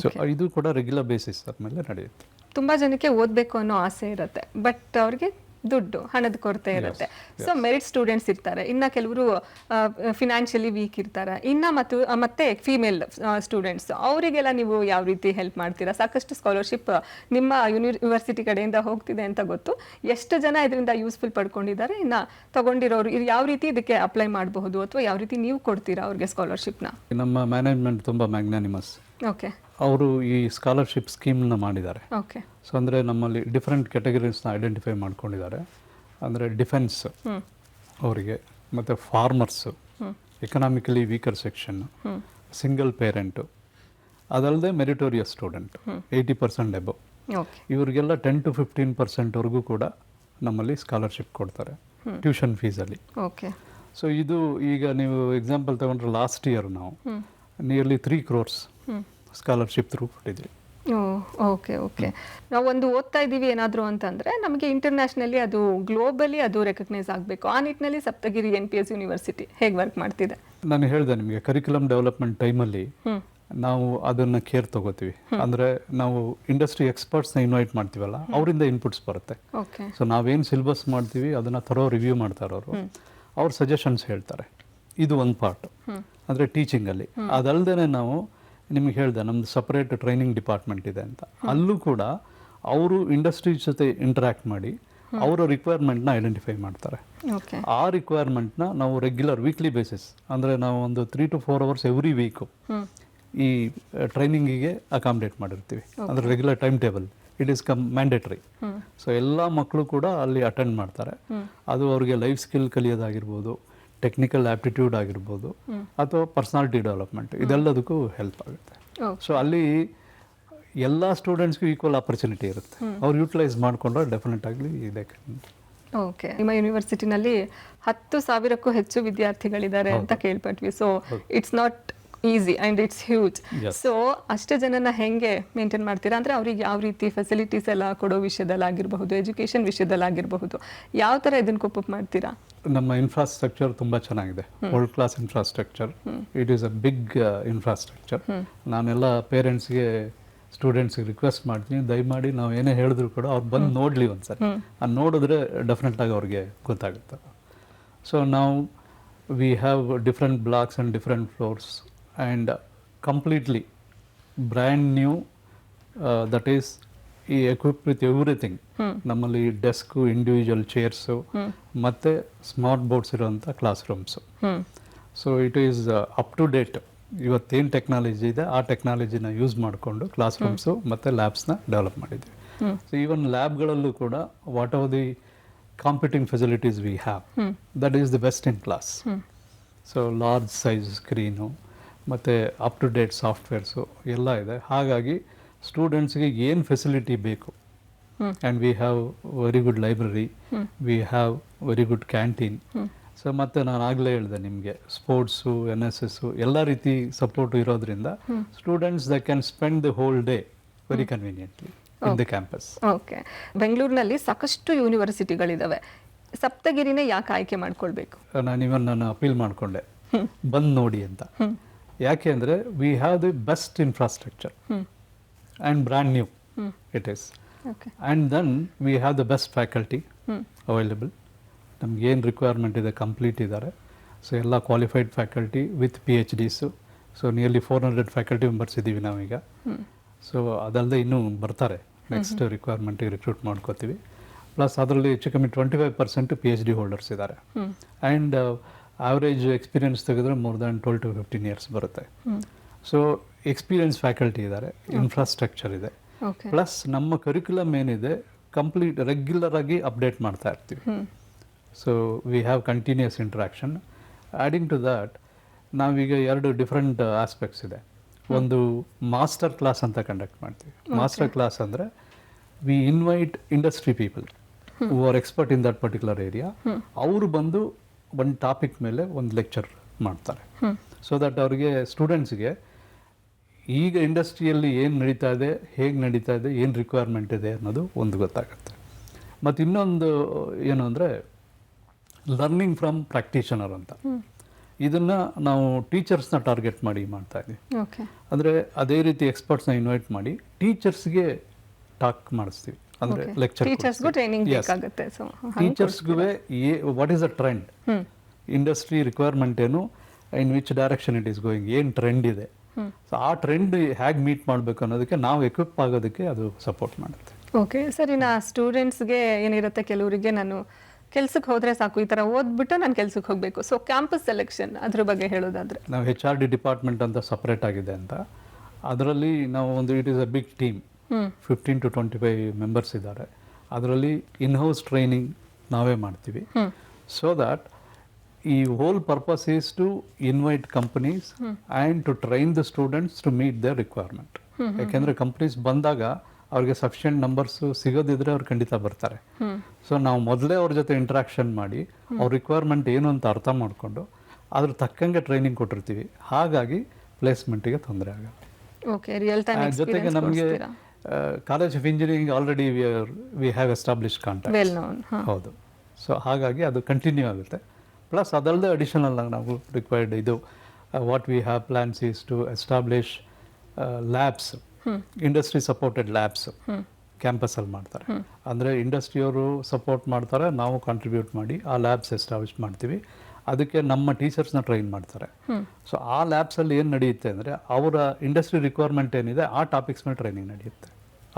ಸೊ ಇದು ಕೂಡ ರೆಗ್ಯುಲರ್ ಬೇಸಿಸ್ ಮೇಲೆ ನಡೆಯುತ್ತೆ. ತುಂಬ ಜನಕ್ಕೆ ಓದಬೇಕು ಅನ್ನೋ ಆಸೆ ಇರುತ್ತೆ, ಬಟ್ ಅವ್ರಿಗೆ ದುಡ್ಡು, ಹಣದ ಕೊರತೆ ಇರುತ್ತೆ. ಸೊ ಮೆರಿಟ್ ಸ್ಟೂಡೆಂಟ್ಸ್ ಇರ್ತಾರೆ, ಇನ್ನು ಕೆಲವರು ಫಿನಾನ್ಷಿಯಲಿ ವೀಕ್ ಇರ್ತಾರೆ, ಇನ್ನು ಮತ್ತೆ ಫೀಮೇಲ್ ಸ್ಟೂಡೆಂಟ್ಸ್, ಅವರಿಗೆಲ್ಲ ನೀವು ಯಾವ ರೀತಿ ಹೆಲ್ಪ್ ಮಾಡ್ತೀರಾ? ಸಾಕಷ್ಟು ಸ್ಕಾಲರ್ಶಿಪ್ ನಿಮ್ಮ ಯೂನಿವರ್ಸಿಟಿ ಕಡೆಯಿಂದ ಹೋಗ್ತಿದೆ ಅಂತ ಗೊತ್ತು. ಎಷ್ಟು ಜನ ಇದರಿಂದ ಯೂಸ್ಫುಲ್ ಪಡ್ಕೊಂಡಿದ್ದಾರೆ, ಇನ್ನು ತಗೊಂಡಿರೋರು ಯಾವ ರೀತಿ ಇದಕ್ಕೆ ಅಪ್ಲೈ ಮಾಡಬಹುದು, ಅಥವಾ ಯಾವ ರೀತಿ ನೀವು ಕೊಡ್ತೀರಾ ಅವ್ರಿಗೆ ಸ್ಕಾಲರ್ಶಿಪ್ನ? ನಮ್ಮ ಮ್ಯಾನೇಜ್ಮೆಂಟ್ ತುಂಬ ಮ್ಯಾಗ್ನಾನಿಮಸ್. ಅವರು ಈ ಸ್ಕಾಲರ್ಶಿಪ್ ಸ್ಕೀಮ್ನ ಮಾಡಿದ್ದಾರೆ. ಸೊ ಅಂದರೆ ನಮ್ಮಲ್ಲಿ ಡಿಫ್ರೆಂಟ್ ಕ್ಯಾಟಗರೀಸ್ನ ಐಡೆಂಟಿಫೈ ಮಾಡ್ಕೊಂಡಿದ್ದಾರೆ. ಅಂದರೆ ಡಿಫೆನ್ಸ್ ಅವರಿಗೆ, ಮತ್ತು farmers, economically weaker section, single parent, ಅದಲ್ಲದೆ ಮೆರಿಟೋರಿಯಸ್ ಸ್ಟೂಡೆಂಟ್ 80% ಎಬೋ, ಇವರಿಗೆಲ್ಲ 10 to 15% ಕೂಡ ನಮ್ಮಲ್ಲಿ ಸ್ಕಾಲರ್ಶಿಪ್ ಕೊಡ್ತಾರೆ ಟ್ಯೂಷನ್ ಫೀಸಲ್ಲಿ. ಸೊ ಇದು ಈಗ ನೀವು ಎಕ್ಸಾಂಪಲ್ ತಗೊಂಡ್ರೆ ಲಾಸ್ಟ್ ಇಯರ್ ನಾವು ನಿಯರ್ಲಿ 3 crores ಸ್ಕಾಲರ್ಶಿಪ್ ಥ್ರೂ ಕೊಟ್ಟಿದ್ವಿ. Okay okay. ನಾವು ಒಂದು ಓದ್ತಾ ಇದ್ದೀವಿ ಏನಾದರೂ ಅಂತಂದರೆ ನಮಗೆ ಇಂಟರ್ನ್ಯಾಷನಲಿ ಅದು ಗ್ಲೋಬಲಿ ಅದು ರೆಕಗ್ನೈಸ್ ಆಗಬೇಕು. ಆ ನಿಟ್ಟಿನಲ್ಲಿ ಸಪ್ತಗಿರಿ NPS ಯೂನಿವರ್ಸಿಟಿ ಹೇಗೆ ವರ್ಕ್ ಮಾಡ್ತಿದೆ? ನಾನು ಹೇಳಿದೆ ನಿಮಗೆ, ಕರಿಕ್ಯುಲಮ್ ಡೆವಲಪ್ಮೆಂಟ್ ಟೈಮಲ್ಲಿ ನಾವು ಅದನ್ನು ಕೇರ್ ತಗೋತೀವಿ. ಅಂದರೆ ನಾವು ಇಂಡಸ್ಟ್ರಿ ಎಕ್ಸ್ಪರ್ಟ್ಸ್ನ ಇನ್ವೈಟ್ ಮಾಡ್ತೀವಲ್ಲ, ಅವರಿಂದ ಇನ್ಪುಟ್ಸ್ ಬರುತ್ತೆ. ಓಕೆ. ಸೊ ನಾವೇನು ಸಿಲೆಬಸ್ ಮಾಡ್ತೀವಿ ಅದನ್ನು ಥರೋ ರಿವ್ಯೂ ಮಾಡ್ತಾರೆ ಅವರು, ಅವ್ರ ಸಜೆಷನ್ಸ್ ಹೇಳ್ತಾರೆ. ಇದು ಒಂದು ಪಾರ್ಟ್ ಅಂದರೆ ಟೀಚಿಂಗಲ್ಲಿ. ಅದಲ್ಲದೆ ನಾವು ನಿಮ್ಗೆ ಹೇಳಿದೆ ನಮ್ಮದು ಸಪ್ರೇಟ್ ಟ್ರೈನಿಂಗ್ ಡಿಪಾರ್ಟ್ಮೆಂಟ್ ಇದೆ ಅಂತ. ಅಲ್ಲೂ ಕೂಡ ಅವರು ಇಂಡಸ್ಟ್ರಿ ಜೊತೆ ಇಂಟ್ರ್ಯಾಕ್ಟ್ ಮಾಡಿ ಅವರ ರಿಕ್ವೈರ್ಮೆಂಟ್ನ ಐಡೆಂಟಿಫೈ ಮಾಡ್ತಾರೆ. ಆ ರಿಕ್ವೈರ್ಮೆಂಟ್ನ ನಾವು ರೆಗ್ಯುಲರ್ ವೀಕ್ಲಿ ಬೇಸಿಸ್, ಅಂದರೆ ನಾವು ಒಂದು 3 to 4 hours ಎವ್ರಿ ವೀಕು ಈ ಟ್ರೈನಿಂಗಿಗೆ ಅಕಾಮಿಡೇಟ್ ಮಾಡಿರ್ತೀವಿ. ಅಂದರೆ regular time table, it is mandatory. So ಎಲ್ಲ ಮಕ್ಕಳು ಕೂಡ ಅಲ್ಲಿ ಅಟೆಂಡ್ ಮಾಡ್ತಾರೆ. ಅದು ಅವ್ರಿಗೆ ಲೈಫ್ ಸ್ಕಿಲ್ ಕಲಿಯೋದಾಗಿರ್ಬೋದು, ಟೆಕ್ನಿಕಲ್ ಆಪ್ಟಿಟ್ಯೂಡ್ ಆಗಿರ್ಬೋದು, ಅಥವಾ ಪರ್ಸನಾಲಿಟಿ ಡೆವಲಪ್ಮೆಂಟ್, ಇದೆಲ್ಲದಕ್ಕೂ ಹೆಲ್ಪ್ ಆಗುತ್ತೆ. ಸೊ ಅಲ್ಲಿ ಎಲ್ಲ ಸ್ಟೂಡೆಂಟ್ಸ್ಗೂ ಈಕ್ವಲ್ ಆಪರ್ಚುನಿಟಿ ಇರುತ್ತೆ. ಅವ್ರು ಯೂಟಿಲೈಸ್ ಮಾಡಿಕೊಂಡ್ರೆ ಡೆಫಿನೆಟ್ ಆಗಲಿ ಇದೆ. ಓಕೆ. ನಿಮ್ಮ ಯೂನಿವರ್ಸಿಟಿನಲ್ಲಿ 10,000ಕ್ಕೂ ಹೆಚ್ಚು ವಿದ್ಯಾರ್ಥಿಗಳಿದ್ದಾರೆ ಅಂತ ಕೇಳ್ಪಟ್ವಿ. So it's not easy and it's huge. So ಅಷ್ಟು ಜನನ ಹೆಂಗೆ ಮೇಂಟೈನ್ ಮಾಡ್ತೀರಾ? ಅಂದರೆ ಅವ್ರಿಗೆ ಯಾವ ರೀತಿ ಫೆಸಿಲಿಟೀಸ್ ಎಲ್ಲ ಕೊಡೋ ವಿಷಯದಲ್ಲಾಗಿರಬಹುದು, ಎಜುಕೇಷನ್ ವಿಷಯದಲ್ಲಾಗಿರಬಹುದು, ಯಾವ ಥರ ಇದನ್ನು ಕೋಪಪ್ ಮಾಡ್ತೀರಾ? ನಮ್ಮ ಇನ್ಫ್ರಾಸ್ಟ್ರಕ್ಚರ್ ತುಂಬ ಚೆನ್ನಾಗಿದೆ, world class infrastructure. It is a big infrastructure. ನಾನೆಲ್ಲ ಪೇರೆಂಟ್ಸ್ಗೆ, ಸ್ಟೂಡೆಂಟ್ಸ್ಗೆ ರಿಕ್ವೆಸ್ಟ್ ಮಾಡ್ತೀನಿ, ದಯಮಾಡಿ ನಾವು ಏನೇ ಹೇಳಿದ್ರು ಕೂಡ ಅವ್ರು ಬಂದು ನೋಡಲಿ ಒಂದ್ಸರಿ. ಅದು ನೋಡಿದ್ರೆ ಡೆಫಿನೆಟಾಗಿ ಅವ್ರಿಗೆ ಗೊತ್ತಾಗುತ್ತೆ. ಸೊ ನಾವು we have different blocks and different floors and completely brand new, that is equipped with everything. ನಮ್ಮಲ್ಲಿ ಡೆಸ್ಕು, ಇಂಡಿವಿಜುವಲ್ ಚೇರ್ಸು ಮತ್ತು ಸ್ಮಾರ್ಟ್ ಬೋರ್ಡ್ಸ್ ಇರೋಂಥ class rooms. So it is up to date. ಇವತ್ತೇನು ಟೆಕ್ನಾಲಜಿ ಇದೆ ಆ ಟೆಕ್ನಾಲಜಿನ use ಮಾಡಿಕೊಂಡು class rooms ಮತ್ತು ಲ್ಯಾಬ್ಸ್ನ ಡೆವಲಪ್ ಮಾಡಿದ್ದೀವಿ. ಸೊ ಈವನ್ ಲ್ಯಾಬ್ಗಳಲ್ಲೂ ಕೂಡ what are the competing facilities we have, that is the best in class. So large size screen ಮತ್ತು ಅಪ್ ಟು ಡೇಟ್ ಸಾಫ್ಟ್ವೇರ್ಸು ಎಲ್ಲ ಇದೆ. ಹಾಗಾಗಿ ಸ್ಟೂಡೆಂಟ್ಸ್ಗೆ ಏನು ಫೆಸಿಲಿಟಿ ಬೇಕು, and we have very good library, V have very good canteen. So ಮತ್ತು ನಾನು ಆಗಲೇ ಹೇಳಿದೆ ನಿಮಗೆ, ಸ್ಪೋರ್ಟ್ಸು, NSS ಎಲ್ಲ ರೀತಿ ಸಪೋರ್ಟು ಇರೋದ್ರಿಂದ students the can spend the whole day very conveniently in the campus. Okay. ಬೆಂಗಳೂರಿನಲ್ಲಿ ಸಾಕಷ್ಟು ಯೂನಿವರ್ಸಿಟಿಗಳಿದ್ದಾವೆ, ಸಪ್ತಗಿರಿನೇ ಯಾಕೆ ಆಯ್ಕೆ ಮಾಡ್ಕೊಳ್ಬೇಕು? ನಾನು ಅಪೀಲ್ ಮಾಡಿಕೊಂಡೆ, ಬಂದು ನೋಡಿ ಅಂತ. ಯಾಕೆ ಅಂದರೆ we have the best infrastructure and brand new it is. And then we have the best faculty available. ನಮಗೇನು ರಿಕ್ವೈರ್ಮೆಂಟ್ ಇದೆ ಕಂಪ್ಲೀಟ್ ಇದ್ದಾರೆ. ಸೊ ಎಲ್ಲ qualified faculty with PhDs. So nearly 400 faculty members ಇದ್ದೀವಿ ನಾವೀಗ. ಸೊ ಅದಲ್ಲದೆ ಇನ್ನೂ ಬರ್ತಾರೆ, ನೆಕ್ಸ್ಟ್ ರಿಕ್ವೈರ್ಮೆಂಟಿಗೆ ರಿಕ್ರೂಟ್ ಮಾಡ್ಕೋತೀವಿ. ಪ್ಲಸ್ ಅದರಲ್ಲಿ ಹೆಚ್ಚು ಕಮ್ಮಿ 25% PhD ಹೋಲ್ಡರ್ಸ್ ಇದ್ದಾರೆ. ಆ್ಯಂಡ್ ಆವ್ರೇಜ್ ಎಕ್ಸ್ಪೀರಿಯನ್ಸ್ ತೆಗೆದ್ರೆ ಮೋರ್ ದ್ಯಾನ್ 12 to 15 years ಬರುತ್ತೆ. ಸೊ ಎಕ್ಸ್ಪೀರಿಯನ್ಸ್ ಫ್ಯಾಕಲ್ಟಿ ಇದ್ದಾರೆ, ಇನ್ಫ್ರಾಸ್ಟ್ರಕ್ಚರ್ ಇದೆ. ಪ್ಲಸ್ ನಮ್ಮ ಕರಿಕ್ಯುಲಮ್ ಏನಿದೆ ಕಂಪ್ಲೀಟ್ ರೆಗ್ಯುಲರ್ ಆಗಿ ಅಪ್ಡೇಟ್ ಮಾಡ್ತಾ ಇರ್ತೀವಿ. So we have continuous interaction. Adding to that ನಾವೀಗ 2 ಡಿಫ್ರೆಂಟ್ ಆಸ್ಪೆಕ್ಟ್ಸ್ ಇದೆ. ಒಂದು ಮಾಸ್ಟರ್ ಕ್ಲಾಸ್ ಅಂತ ಕಂಡಕ್ಟ್ ಮಾಡ್ತೀವಿ. ಮಾಸ್ಟರ್ ಕ್ಲಾಸ್ ಅಂದರೆ we invite industry people who are expert in that particular area. ಅವರು ಬಂದು ಒಂದು ಟಾಪಿಕ್ ಮೇಲೆ ಒಂದು ಲೆಕ್ಚರ್ ಮಾಡ್ತಾರೆ. ಸೊ ದಟ್ ಅವ್ರಿಗೆ ಸ್ಟೂಡೆಂಟ್ಸ್ಗೆ ಈಗ ಇಂಡಸ್ಟ್ರಿಯಲ್ಲಿ ಏನು ನಡೀತಾ ಇದೆ, ಹೇಗೆ ನಡೀತಾ ಇದೆ, ಏನು ರಿಕ್ವೈರ್ಮೆಂಟ್ ಇದೆ ಅನ್ನೋದು ಒಂದು ಗೊತ್ತಾಗುತ್ತೆ. ಮತ್ತು ಇನ್ನೊಂದು ಏನು ಅಂದರೆ ಲರ್ನಿಂಗ್ ಫ್ರಮ್ ಪ್ರಾಕ್ಟೀಷನರ್ ಅಂತ. ಇದನ್ನು ನಾವು ಟೀಚರ್ಸ್ನ ಟಾರ್ಗೆಟ್ ಮಾಡಿ ಮಾಡ್ತಾ ಇದ್ದೀವಿ. ಅಂದರೆ ಅದೇ ರೀತಿ ಎಕ್ಸ್ಪರ್ಟ್ಸ್ನ ಇನ್ವೈಟ್ ಮಾಡಿ ಟೀಚರ್ಸ್ಗೆ ಟಾಕ್ ಮಾಡಿಸ್ತೀವಿ. ಅಂದರೆ ಲೆಕ್ಚರ್ ಟೀಚರ್ಸ್ಗೂ what is a trend, industry requirement ಏನು, in which direction it is going, ಏನು ಟ್ರೆಂಡ್ ಇದೆ. ಸೊ ಆ ಟ್ರೆಂಡ್ ಹೇಗೆ ಮೀಟ್ ಮಾಡಬೇಕು ಅನ್ನೋದಕ್ಕೆ ನಾವು ಎಕ್ವಿಪ್ ಆಗೋದಕ್ಕೆ ಅದು ಸಪೋರ್ಟ್ ಮಾಡುತ್ತೆ. Okay sir. ಇನ್ನು ಸ್ಟೂಡೆಂಟ್ಸ್ಗೆ ಏನಿರುತ್ತೆ, ಕೆಲವರಿಗೆ ನಾನು ಕೆಲ್ಸಕ್ಕೆ ಹೋದರೆ ಸಾಕು, ಈ ಥರ ಓದ್ಬಿಟ್ಟು ನಾನು ಕೆಲ್ಸಕ್ಕೆ ಹೋಗಬೇಕು. ಸೊ ಕ್ಯಾಂಪಸ್ ಸೆಲೆಕ್ಷನ್ ಅದ್ರ ಬಗ್ಗೆ ಹೇಳೋದಾದರೆ ನಾವು HRD ಡಿಪಾರ್ಟ್ಮೆಂಟ್ ಅಂತ ಸಪ್ರೇಟ್ ಆಗಿದೆ ಅಂತ. ಅದರಲ್ಲಿ ನಾವು ಒಂದು it is a big team, 15 to 25 members ಇದ್ದಾರೆ. ಅದರಲ್ಲಿ ಇನ್ಹೌಸ್ ಟ್ರೈನಿಂಗ್ ನಾವೇ ಮಾಡ್ತೀವಿ. ಸೊ ದ್ಯಾಟ್ ಈ whole purpose is to invite companies and to train the students to meet their requirement. ಯಾಕೆಂದರೆ ಕಂಪ್ನೀಸ್ ಬಂದಾಗ ಅವ್ರಿಗೆ ಸಫಿಷಿಯೆಂಟ್ ನಂಬರ್ಸು ಸಿಗೋದಿದ್ರೆ ಅವ್ರು ಖಂಡಿತ ಬರ್ತಾರೆ. ಸೊ ನಾವು ಮೊದಲೇ ಅವ್ರ ಜೊತೆ ಇಂಟ್ರಾಕ್ಷನ್ ಮಾಡಿ ಅವ್ರ ರಿಕ್ವೈರ್ಮೆಂಟ್ ಏನು ಅಂತ ಅರ್ಥ ಮಾಡಿಕೊಂಡು ಅದ್ರ ತಕ್ಕಂಗೆ ಟ್ರೈನಿಂಗ್ ಕೊಟ್ಟಿರ್ತೀವಿ. ಹಾಗಾಗಿ ಪ್ಲೇಸ್ಮೆಂಟಿಗೆ ತೊಂದರೆ ಆಗಲ್ಲ. ಓಕೆ, ರಿಯಲ್ ಟೈಮ್ ಜೊತೆಗೆ ಎಕ್ಸ್ಪೀರಿಯನ್ಸ್ ನಮಗೆ ಕೊಡ್ತೀರಾ? College of engineering already we have establish contact. Well known. ಹೌದು. ಸೊ ಹಾಗಾಗಿ ಅದು ಕಂಟಿನ್ಯೂ ಆಗುತ್ತೆ. ಪ್ಲಸ್ ಅದಲ್ಲದೆ ಅಡಿಷನಲ್ ಆಗಿ ನಾವು ರಿಕ್ವೈರ್ಡ್ ಇದು what we have plans is to establish labs, industry supported labs ಕ್ಯಾಂಪಸಲ್ಲಿ ಮಾಡ್ತಾರೆ. ಅಂದರೆ ಇಂಡಸ್ಟ್ರಿಯವರು ಸಪೋರ್ಟ್ ಮಾಡ್ತಾರೆ, ನಾವು ಕಾಂಟ್ರಿಬ್ಯೂಟ್ ಮಾಡಿ ಆ ಲ್ಯಾಬ್ಸ್ ಎಸ್ಟಾಬ್ಲಿಷ್ ಮಾಡ್ತೀವಿ. ಅದಕ್ಕೆ ನಮ್ಮ ಟೀಚರ್ಸ್ನ ಟ್ರೈನ್ ಮಾಡ್ತಾರೆ. ಸೊ ಆ ಲ್ಯಾಬ್ಸಲ್ಲಿ ಏನು ನಡೆಯುತ್ತೆ ಅಂದರೆ ಅವರ ಇಂಡಸ್ಟ್ರಿ ರಿಕ್ವೈರ್ಮೆಂಟ್ ಏನಿದೆ ಆ ಟಾಪಿಕ್ಸ್ ಮೇಲೆ ಟ್ರೈನಿಂಗ್ ನಡೆಯುತ್ತೆ.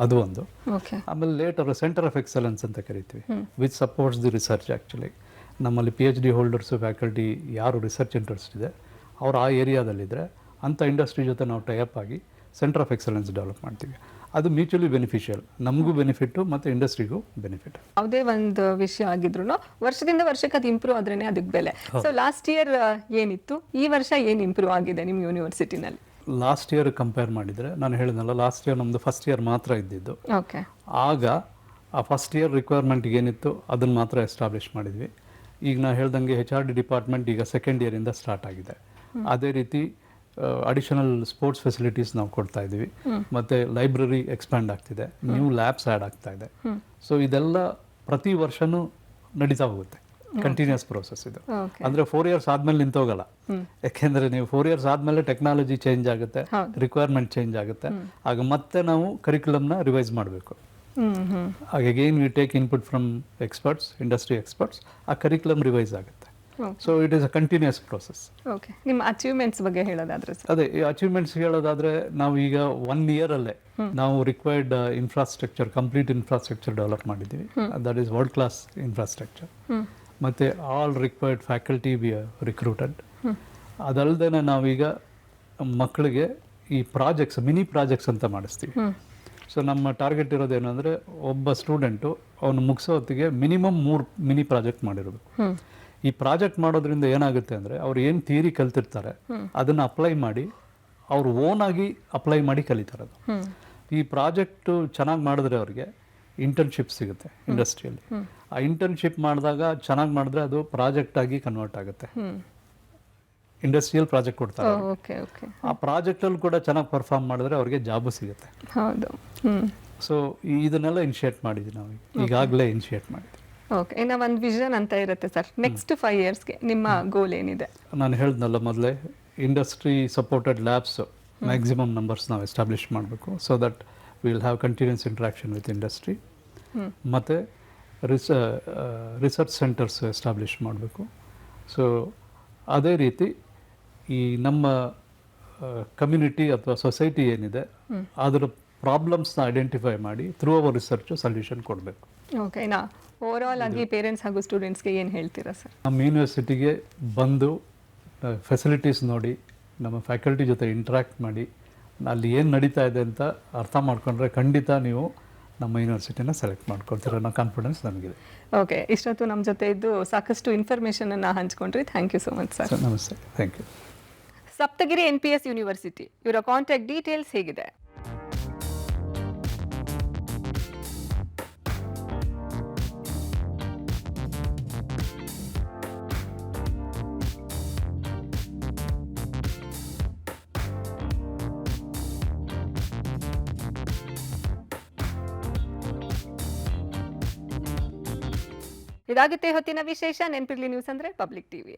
ಅದು ಒಂದು. ಓಕೆ. ಆಮೇಲೆ ಲೇಟರ್ ಸೆಂಟರ್ ಆಫ್ ಎಕ್ಸಲೆನ್ಸ್ ಅಂತ ಕರಿತೀವಿ, which supports the research. Actually ನಮ್ಮಲ್ಲಿ PhD ಹೋಲ್ಡರ್ಸು ಫ್ಯಾಕಲ್ಟಿ ಯಾರು ರಿಸರ್ಚ್ ಇಂಟ್ರೆಸ್ಟ್ ಇದೆ ಅವ್ರು ಆ ಏರಿಯಾದಲ್ಲಿದ್ದರೆ ಅಂಥ ಇಂಡಸ್ಟ್ರಿ ಜೊತೆ ನಾವು ಟೈಅಪ್ ಆಗಿ ಸೆಂಟರ್ ಆಫ್ ಎಕ್ಸಲೆನ್ಸ್ ಡೆವಲಪ್ ಮಾಡ್ತೀವಿ. ಅದು ಮ್ಯೂಚುವಲಿ ಬೆನಿಫಿಷಿಯಲ್, ನಮಗೂ ಬೆನಿಫಿಟ್ಟು ಮತ್ತು ಇಂಡಸ್ಟ್ರಿಗೂ ಬೆನಿಫಿಟ್. ಯಾವುದೇ ಒಂದು ವಿಷಯ ಆಗಿದ್ರು ವರ್ಷದಿಂದ ವರ್ಷಕ್ಕೆ ಅದು ಇಂಪ್ರೂವ್ ಆದ್ರೇನೆ ಅದಕ್ಕೆ ಬೆಲೆ. ಸೊ ಲಾಸ್ಟ್ ಇಯರ್ ಏನಿತ್ತು, ಈ ವರ್ಷ ಏನು ಇಂಪ್ರೂವ್ ಆಗಿದೆ ನಿಮ್ಮ ಯೂನಿವರ್ಸಿಟಿನಲ್ಲಿ? ಲಾಸ್ಟ್ ಇಯರ್ ಕಂಪೇರ್ ಮಾಡಿದರೆ ನಾನು ಹೇಳಿದ್ನಲ್ಲ, ಲಾಸ್ಟ್ ಇಯರ್ ನಮ್ಮದು ಫಸ್ಟ್ ಇಯರ್ ಮಾತ್ರ ಇದ್ದಿದ್ದು. ಓಕೆ. ಆಗ ಆ ಫಸ್ಟ್ ಇಯರ್ ರಿಕ್ವೈರ್ಮೆಂಟ್ಗೆ ಏನಿತ್ತು ಅದನ್ನು ಮಾತ್ರ ಎಸ್ಟಾಬ್ಲಿಷ್ ಮಾಡಿದ್ವಿ. ಈಗ ನಾನು ಹೇಳ್ದಂಗೆ HRD ಡಿಪಾರ್ಟ್ಮೆಂಟ್ ಈಗ ಸೆಕೆಂಡ್ ಇಯರಿಂದ ಸ್ಟಾರ್ಟ್ ಆಗಿದೆ. ಅದೇ ರೀತಿ ಅಡಿಷನಲ್ ಸ್ಪೋರ್ಟ್ಸ್ ಫೆಸಿಲಿಟೀಸ್ ನಾವು ಕೊಡ್ತಾ ಇದ್ದೀವಿ. ಮತ್ತು ಲೈಬ್ರರಿ ಎಕ್ಸ್ಪ್ಯಾಂಡ್ ಆಗ್ತಿದೆ, ನ್ಯೂ ಲ್ಯಾಬ್ಸ್ ಆ್ಯಡ್ ಆಗ್ತಾ ಇದೆ. ಸೊ ಇದೆಲ್ಲ ಪ್ರತಿ ವರ್ಷನೂ ನಡೀತಾ ಹೋಗುತ್ತೆ, ಕಂಟಿನ್ಯೂಸ್ ಪ್ರೋಸೆಸ್ ಇದು. ಅಂದರೆ 4 ಇಯರ್ಸ್ ಆದಮೇಲೆ ನಿಂತೋಗಲ್ಲ. ಯಾಕೆಂದರೆ ನೀವು 4 ಇಯರ್ಸ್ ಆದಮೇಲೆ ಟೆಕ್ನಾಲಜಿ ಚೇಂಜ್ ಆಗುತ್ತೆ, ರಿಕ್ವೈರ್ಮೆಂಟ್ ಚೇಂಜ್ ಆಗುತ್ತೆ. ಆಗ ಮತ್ತೆ ನಾವು ಕರಿಕ್ಯುಲಮ್ನ ರಿವೈಸ್ ಮಾಡಬೇಕು. Again we take input from experts, industry experts, ಆ ಕರಿಕ್ಯುಲಮ್ ರಿವೈಸ್ ಆಗುತ್ತೆ. So it is a continuous process. Okay. ನಿಮ್ಮ ಅಚೀವ್ಮೆಂಟ್ಸ್ ಬಗ್ಗೆ ಹೇಳೋದಾದ್ರೆ ಸರ್? ಅದೇ ಅಚೀವ್ಮೆಂಟ್ಸ್ ಹೇಳೋದಾದರೆ ನಾವು ಈಗ 1 ಇಯರಲ್ಲೇ ನಾವು required infrastructure, complete infrastructure develop ಮಾಡಿದ್ದೀವಿ. That is world class infrastructure. ಮತ್ತು all required faculty we recruited. ಅದಲ್ಲದೆ ನಾವೀಗ ಮಕ್ಕಳಿಗೆ ಈ ಪ್ರಾಜೆಕ್ಟ್ಸ್, ಮಿನಿ ಪ್ರಾಜೆಕ್ಟ್ಸ್ ಅಂತ ಮಾಡಿಸ್ತೀವಿ. ಸೊ ನಮ್ಮ ಟಾರ್ಗೆಟ್ ಇರೋದೇನು ಅಂದರೆ ಒಬ್ಬ ಸ್ಟೂಡೆಂಟು ಅವನು ಮುಗಿಸೋ ಹೊತ್ತಿಗೆ ಮಿನಿಮಮ್ 3 ಮಿನಿ ಪ್ರಾಜೆಕ್ಟ್ ಮಾಡಿರಬೇಕು. ಈ ಪ್ರಾಜೆಕ್ಟ್ ಮಾಡೋದ್ರಿಂದ ಏನಾಗುತ್ತೆ ಅಂದರೆ ಅವ್ರು ಏನು ಥಿಯರಿ ಕಲ್ತಿರ್ತಾರೆ ಅದನ್ನು ಅಪ್ಲೈ ಮಾಡಿ ಅವ್ರು ಓನಾಗಿ ಅಪ್ಲೈ ಮಾಡಿ ಕಲಿತಾರೆ. ಅದು ಈ ಪ್ರಾಜೆಕ್ಟು ಚೆನ್ನಾಗಿ ಮಾಡಿದ್ರೆ ಅವ್ರಿಗೆ ಇಂಟರ್ನ್ಶಿಪ್ ಸಿಗುತ್ತೆ ಇಂಡಸ್ಟ್ರಿಯಲ್ಲಿ. ಆ ಇಂಟರ್ನ್ಶಿಪ್ ಮಾಡಿದಾಗ ಚೆನ್ನಾಗಿ ಮಾಡಿದ್ರೆ ಅದು ಪ್ರಾಜೆಕ್ಟ್ ಆಗಿ ಕನ್ವರ್ಟ್ ಆಗುತ್ತೆ. ಇಂಡಸ್ಟ್ರಿಯಲ್ ಪ್ರಾಜೆಕ್ಟ್ ಕೊಡ್ತಾರೆ. ಆ ಪ್ರಾಜೆಕ್ಟಲ್ಲಿ ಕೂಡ ಚೆನ್ನಾಗಿ ಪರ್ಫಾರ್ಮ್ ಮಾಡಿದ್ರೆ ಅವ್ರಿಗೆ ಜಾಬು ಸಿಗುತ್ತೆ. ಹೌದು. ಸೊ ಇದನ್ನೆಲ್ಲ ಇನಿಷಿಯೇಟ್ ಮಾಡಿದ್ವಿ ನಾವು, ಈಗಾಗಲೇ ಇನಿಷಿಯೇಟ್ ಮಾಡಿದ್ವಿ. ಓಕೆ. ಇನ್ನು ಒಂದು ವಿಷನ್ ಅಂತ ಇರುತ್ತೆ ಸರ್, ನೆಕ್ಸ್ಟ್ 5 ಇಯರ್ಸ್ಗೆ ನಿಮ್ಮ ಗೋಲ್ ಏನಿದೆ? ನಾನು ಹೇಳಿದ್ನಲ್ಲ ಮೊದಲೇ, industry supported labs maximum numbers ನಾವು ಎಸ್ಟಾಬ್ಲಿಷ್ ಮಾಡಬೇಕು. So that will have continuous interaction with industry. ಮತ್ತು ರಿಸರ್ಚ್ ಸೆಂಟರ್ಸ್ ಎಸ್ಟಾಬ್ಲಿಷ್ ಮಾಡಬೇಕು. ಸೊ ಅದೇ ರೀತಿ ಈ ನಮ್ಮ ಕಮ್ಯುನಿಟಿ ಅಥವಾ ಸೊಸೈಟಿ ಏನಿದೆ ಅದರ ಪ್ರಾಬ್ಲಮ್ಸ್ನ ಐಡೆಂಟಿಫೈ ಮಾಡಿ ಥ್ರೂ ಅವರ್ ರಿಸರ್ಚ್ ಸೊಲ್ಯೂಷನ್ ಕೊಡಬೇಕು. ಓಕೆ. ನಾ ಓವರಾಲ್ ಆಗಿ ಪೇರೆಂಟ್ಸ್ ಹಾಗೂ ಸ್ಟೂಡೆಂಟ್ಸ್ಗೆ ಏನು ಹೇಳ್ತೀರಾ ಸರ್? ನಮ್ಮ ಯೂನಿವರ್ಸಿಟಿಗೆ ಬಂದು ಫೆಸಿಲಿಟೀಸ್ ನೋಡಿ, ನಮ್ಮ ಫ್ಯಾಕಲ್ಟಿ ಜೊತೆ ಇಂಟ್ರ್ಯಾಕ್ಟ್ ಮಾಡಿ, ಅಲ್ಲಿ ಏನು ನಡೀತಾ ಇದೆ ಅಂತ ಅರ್ಥ ಮಾಡ್ಕೊಂಡ್ರೆ ಖಂಡಿತ ನೀವು ನಮ್ಮ ಯೂನಿವರ್ಸಿಟಿನ ಸೆಲೆಕ್ಟ್ ಮಾಡ್ಕೊಳ್ತೀರ ಅನ್ನೋ ಕಾನ್ಫಿಡೆನ್ಸ್ ನನಗಿದೆ. ಓಕೆ. ಇಷ್ಟೊತ್ತು ನಮ್ಮ ಜೊತೆ ಇದ್ದು ಸಾಕಷ್ಟು ಇನ್ಫಾರ್ಮೇಷನನ್ನು ಹಂಚ್ಕೊಂಡ್ರಿ. Thank you so much sir. ನಮಸ್ತೆ. Thank you. Saptagiri NPS university, ಇವರ ಕಾಂಟ್ಯಾಕ್ಟ್ ಡೀಟೇಲ್ಸ್ ಹೇಗಿದೆ? ಇದಾಗುತ್ತೆ ಹೊತ್ತಿನ ವಿಶೇಷ. ನೆನಪಿರ್ಲಿ, ನ್ಯೂಸ್ ಅಂದ್ರೆ ಪಬ್ಲಿಕ್ ಟಿವಿ.